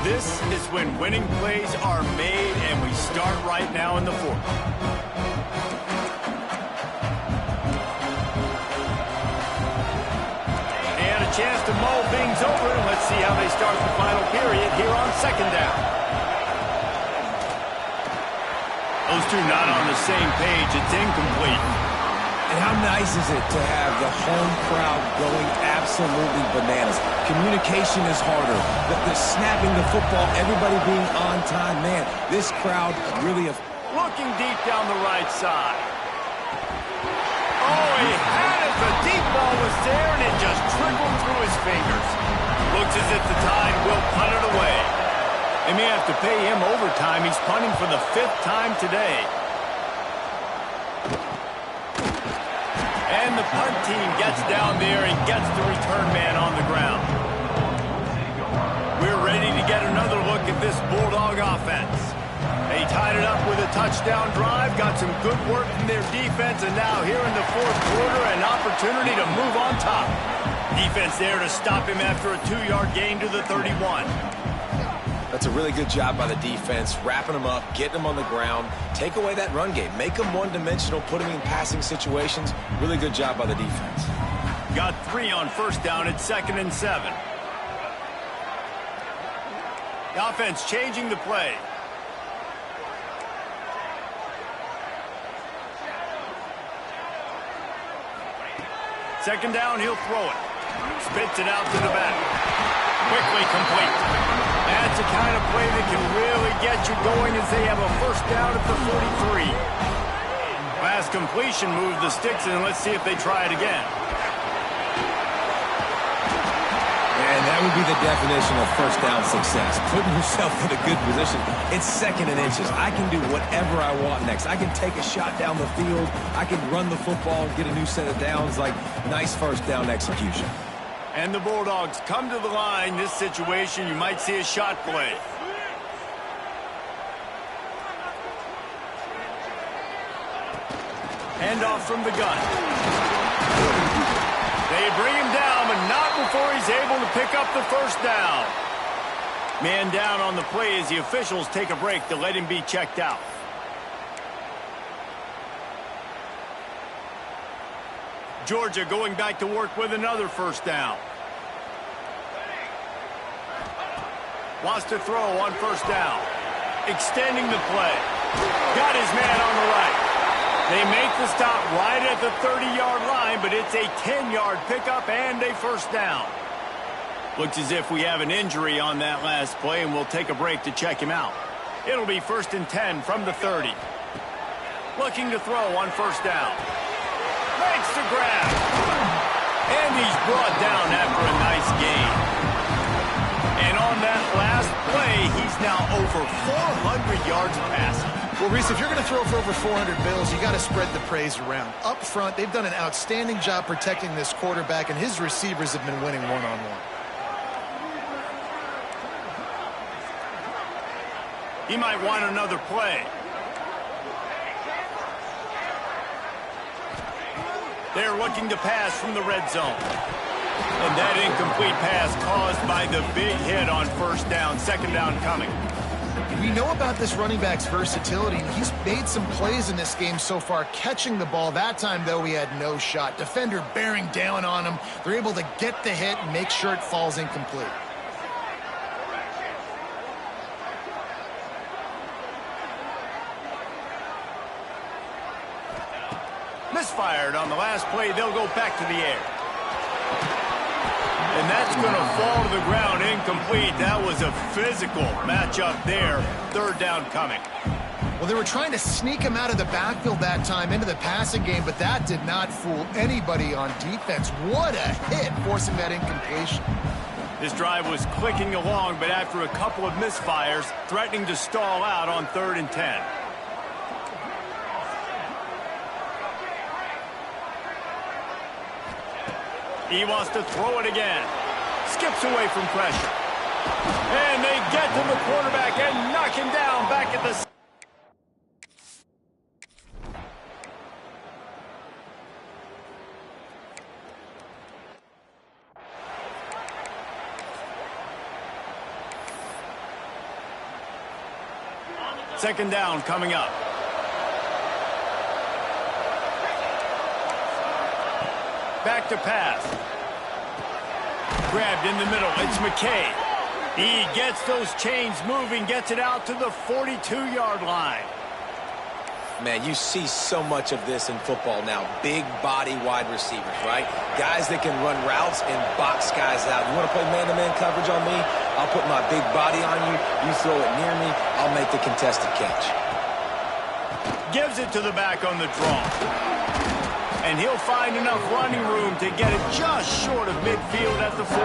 A: This is when winning plays are made, and we start right now in the fourth. And a chance to mull things over, and let's see how they start the final period here on second down. Those two not on the same page. It's incomplete.
C: And how nice is it to have the home crowd going absolutely bananas? Communication is harder. The snapping the football, everybody being on time. Man, this crowd really...
A: Looking deep down the right side. Oh, he had it. The deep ball was there, and it just trickled through his fingers. Looks as if the Tide will punt it away. They may have to pay him overtime. He's punting for the 5th time today. And the punt team gets down there and gets the return man on the ground. We're ready to get another look at this Bulldog offense. They tied it up with a touchdown drive, got some good work from their defense, and now here in the fourth quarter, an opportunity to move on top. Defense there to stop him after a 2-yard gain to the 31.
C: That's a really good job by the defense, wrapping them up, getting them on the ground, take away that run game, make them one-dimensional, put them in passing situations. Really good job by the defense.
A: Got 3 on first down at 2nd and 7. The offense changing the play. Second down, he'll throw it. Spits it out to the back. Quickly complete. That's the kind of play that can really get you going as they have a first down at the 43. Pass completion moved the sticks, and let's see if they try it again.
C: And that would be the definition of first down success. Putting yourself in a good position. It's 2nd and inches. I can do whatever I want next. I can take a shot down the field. I can run the football and get a new set of downs. Like, nice first down execution.
A: And the Bulldogs come to the line. This situation, you might see a shot play. Handoff from the gun. They bring him down, but not before he's able to pick up the first down. Man down on the play as the officials take a break to let him be checked out. Georgia going back to work with another first down. Wants to throw on first down. Extending the play. Got his man on the right. They make the stop right at the 30-yard line, but it's a 10-yard pickup and a first down. Looks as if we have an injury on that last play, and we'll take a break to check him out. It'll be 1st and 10 from the 30. Looking to throw on first down. Makes the grab. And he's brought down after a nice gain. And on that last play, he's now over 400 yards passing.
B: Well, Reese, if you're going to throw for over 400 bills, you got to spread the praise around. Up front, they've done an outstanding job protecting this quarterback, and his receivers have been winning one-on-one.
A: He might want another play. They're looking to pass from the red zone. And that incomplete pass caused by the big hit on first down, second down coming.
B: We know about this running back's versatility. He's made some plays in this game so far, catching the ball. That time, though, he had no shot. Defender bearing down on him. They're able to get the hit and make sure it falls incomplete.
A: Misfired on the last play. They'll go back to the air. And that's going to fall to the ground incomplete. That was a physical matchup there. Third down coming.
B: Well, they were trying to sneak him out of the backfield that time into the passing game, but that did not fool anybody on defense. What a hit, forcing that incompletion.
A: This drive was clicking along, but after a couple of misfires, threatening to stall out on 3rd and 10. He wants to throw it again. Skips away from pressure. And they get to the quarterback and knock him down back at the... Second down coming up. Back to pass. Grabbed in the middle. It's McKay. He gets those chains moving, gets it out to the 42-yard line.
C: Man, you see so much of this in football now. Big body wide receivers, right? Guys that can run routes and box guys out. You want to play man-to-man coverage on me? I'll put my big body on you. You throw it near me, I'll make the contested catch.
A: Gives it to the back on the draw. And he'll find enough running room to get it just short of midfield at the 49.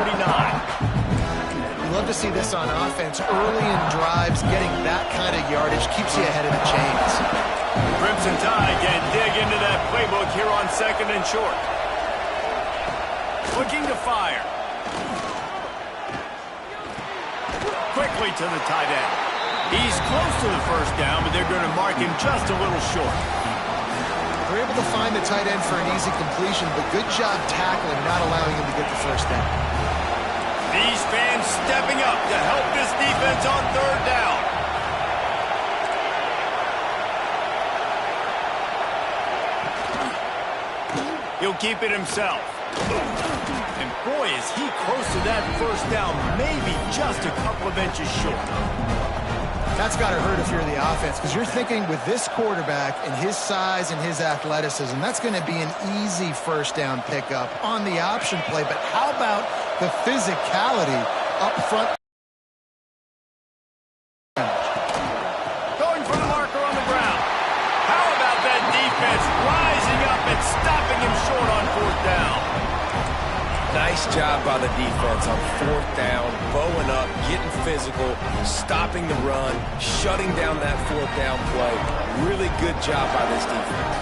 B: Love to see this on offense. Early in drives, getting that kind of yardage keeps you ahead of the chains.
A: Crimson Tide can dig into that playbook here on 2nd and short. Looking to fire. Quickly to the tight end. He's close to the first down, but they're going to mark him just a little short.
B: They're able to find the tight end for an easy completion, but good job tackling, not allowing him to get the first down.
A: These fans stepping up to help this defense on 3rd down. He'll keep it himself. And boy, is he close to that first down, maybe just a couple of inches short.
B: That's got to hurt if you're the offense, because you're thinking with this quarterback and his size and his athleticism, that's going to be an easy first down pickup on the option play. But how about the physicality up front?
A: Going for the marker on the ground. How about that defense rising up and stopping him short on 4th down?
C: Nice job by the defense on 4th down, bowing up, getting physical, stopping the run, shutting down that 4th down play. Really good job by this defense.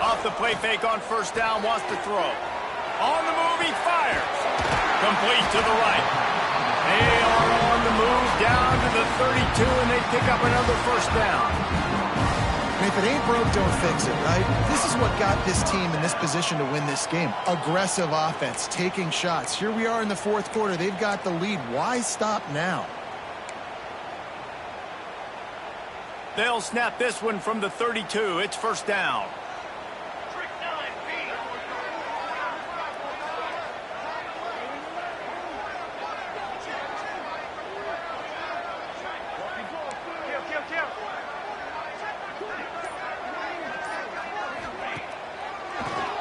A: Off the play fake on 1st down, wants to throw. On the move, he fires. Complete to the right. They are on the move down to the 32, and they pick up another 1st down.
B: And if it ain't broke, don't fix it, right? This is what got this team in this position to win this game. Aggressive offense, taking shots. Here we are in the 4th quarter. They've got the lead. Why stop now?
A: They'll snap this one from the 32. It's 1st down.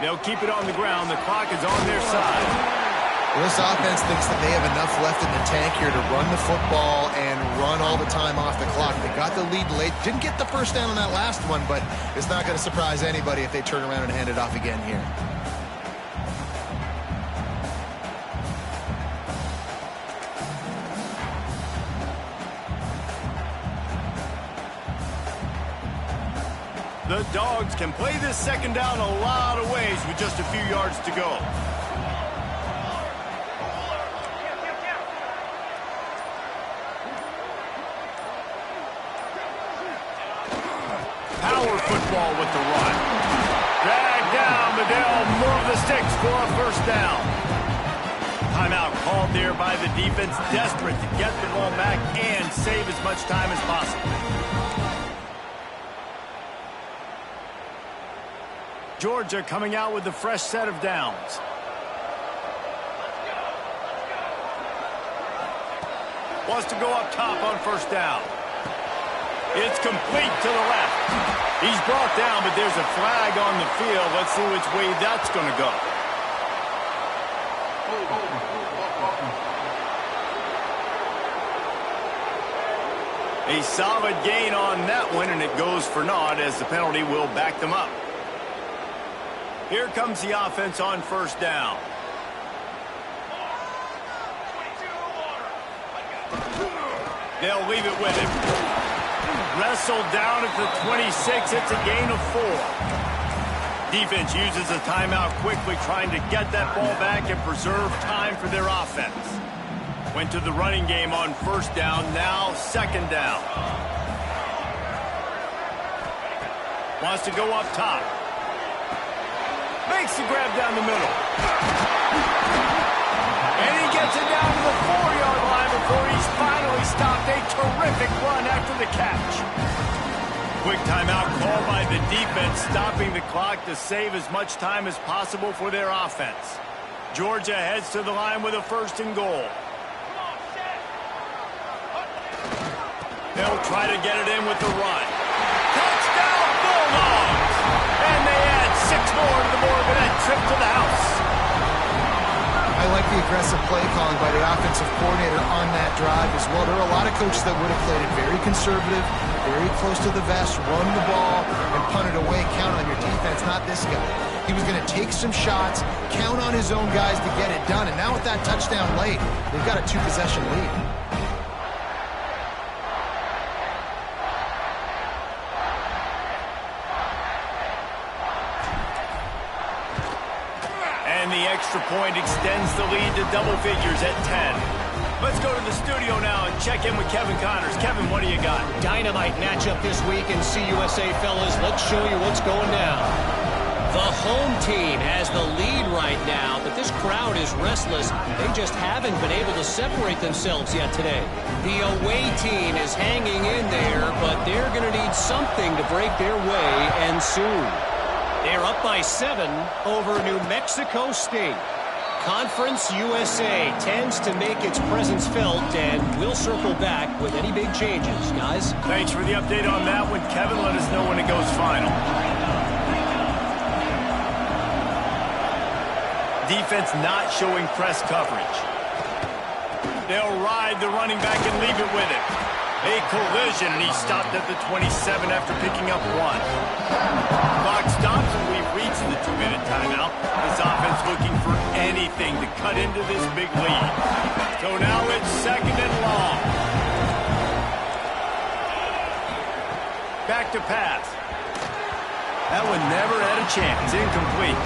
A: They'll keep it on the ground. The clock is on their side.
B: Well, this offense thinks that they have enough left in the tank here to run the football and run all the time off the clock. They got the lead late. Didn't get the first down on that last one, but it's not going to surprise anybody if they turn around and hand it off again here.
A: The Dogs can play this 2nd down a lot of ways with just a few yards to go. power football with the run. Drag down, but they'll move the sticks for a first down. Timeout called there by the defense, desperate to get the ball back and save as much time as possible. Georgia coming out with a fresh set of downs. Wants to go up top on first down. It's complete to the left. He's brought down, but there's a flag on the field. Let's see which way that's going to go. A solid gain on that one, and it goes for naught as the penalty will back them up. Here comes the offense on first down. They'll leave it with him. Wrestled down at the 26. It's a gain of 4. Defense uses a timeout quickly, trying to get that ball back and preserve time for their offense. Went to the running game on first down, now second down. Wants to go up top. Makes the grab down the middle. And he gets it down to the 4-yard line before he's finally stopped. A terrific run after the catch. Quick timeout called by the defense, stopping the clock to save as much time as possible for their offense. Georgia heads to the line with a 1st and goal. They'll try to get it in with the run. Touchdown, Bulldogs! And they add 6 more to the board with that trip to the house.
B: I like the aggressive play calling by the offensive coordinator on that drive as well. There are a lot of coaches that would have played it very conservative, very close to the vest, run the ball, and punt it away. Count on your defense, not this guy. He was going to take some shots, count on his own guys to get it done. And now with that touchdown late, they've got a 2-possession lead.
A: And the extra point extends the lead to double figures at 10. Let's go to the studio now and check in with Kevin Connors. Kevin, what do you got?
E: Dynamite matchup this week in CUSA, fellas. Let's show you what's going down. The home team has the lead right now, but this crowd is restless. They just haven't been able to separate themselves yet today. The away team is hanging in there, but they're going to need something to break their way, and soon. They're up by 7 over New Mexico State. Conference USA tends to make its presence felt, and we'll circle back with any big changes, guys.
A: Thanks for the update on that one, Kevin. Let us know when it goes final. Defense not showing press coverage. They'll ride the running back and leave it with him. A collision, and he stopped at the 27 after picking up 1. Clock stops, and we've reached the 2-minute timeout. This offense looking for anything to cut into this big lead. So now it's 2nd and long. Back to pass. That one never had a chance. Incomplete.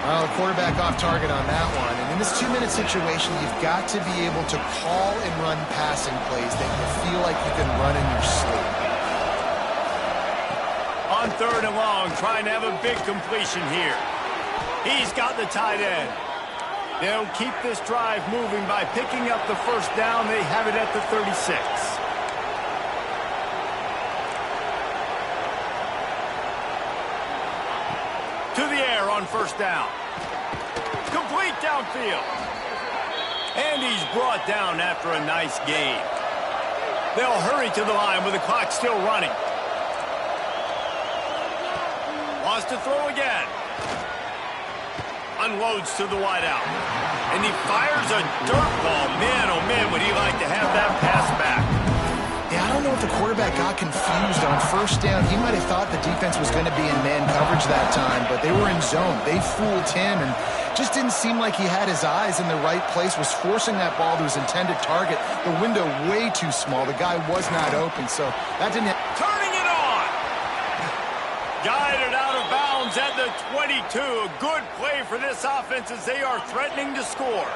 B: Well, the quarterback off target on that one. And in this 2-minute situation, you've got to be able to call and run passing plays that you feel like you can run in your sleep.
A: On 3rd and long, trying to have a big completion here. He's got the tight end. They'll keep this drive moving by picking up the 1st down. They have it at the 36. To the air on 1st down. Complete downfield. And he's brought down after a nice gain. They'll hurry to the line with the clock still running. Wants to throw again. Unloads to the wideout. And he fires a dirt ball. Man, oh man, would he like to have that pass back.
B: Yeah, I don't know if the quarterback got confused on 1st down. He might have thought the defense was going to be in man coverage that time, but they were in zone. They fooled him and just didn't seem like he had his eyes in the right place, was forcing that ball to his intended target. The window way too small. The guy was not open, so that didn't...
A: Turning it on! Guided out of bounds at the 22. A good play for this offense as they are threatening to score.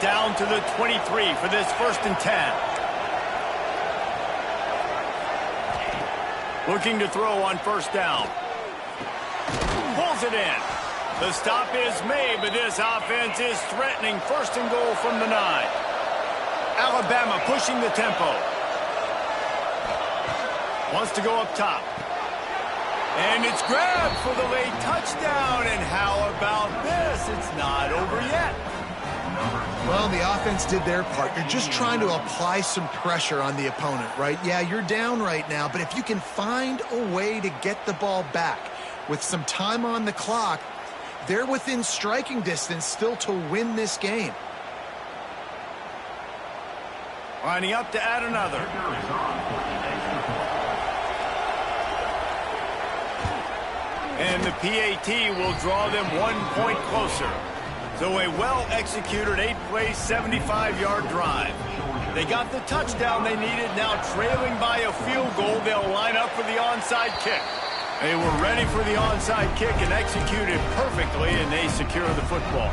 A: Down to the 23 for this 1st and 10. Looking to throw on first down. Pulls it in. The stop is made, but this offense is threatening first and goal from the 9. Alabama pushing the tempo. Wants to go up top. And it's grabbed for the late touchdown. And how about this? It's not over yet.
B: Well, the offense did their part. You're just trying to apply some pressure on the opponent, right? Yeah, you're down right now, but if you can find a way to get the ball back with some time on the clock, they're within striking distance still to win this game.
A: Lining up to add another. And the PAT will draw them 1 point closer. So a well-executed 8-play, 75-yard drive. They got the touchdown they needed. Now trailing by a field goal, they'll line up for the onside kick. They were ready for the onside kick and executed perfectly, and they secure the football.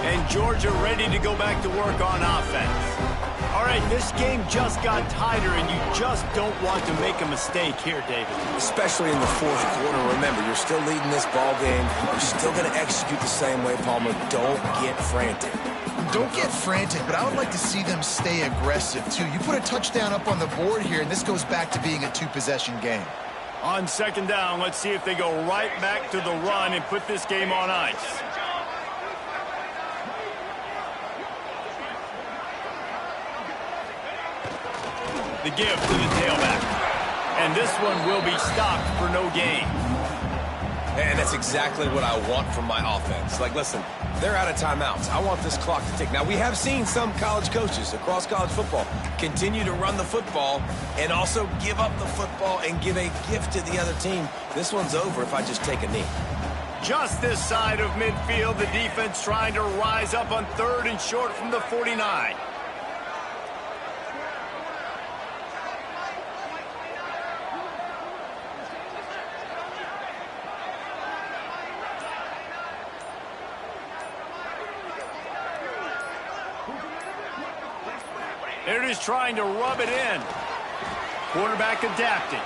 A: And Georgia ready to go back to work on offense. All right, this game just got tighter, and you just don't want to make a mistake here, David.
C: Especially in the fourth quarter. Remember, you're still leading this ball game. You're still going to execute the same way, Palmer. Don't get frantic.
B: Don't get frantic, but I would like to see them stay aggressive, too. You put a touchdown up on the board here, and this goes back to being a two-possession game.
A: On second down, let's see if they go right back to the run and put this game on ice. The give to the tailback. And this one will be stopped for no gain.
C: And that's exactly what I want from my offense. Like, listen, they're out of timeouts. I want this clock to tick. Now, we have seen some college coaches across college football continue to run the football and also give up the football and give a gift to the other team. This one's over if I just take a knee.
A: Just this side of midfield, the defense trying to rise up on 3rd and short from the 49. They're just trying to rub it in. Quarterback adapting.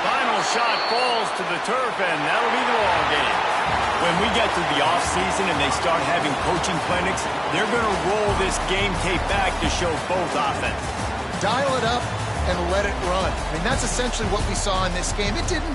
A: Final shot falls to the turf, and that'll be the ball game. When we get to the offseason and they start having coaching clinics, they're going to roll this game tape back to show both offenses.
B: Dial it up and let it run. I mean, that's essentially what we saw in this game. It didn't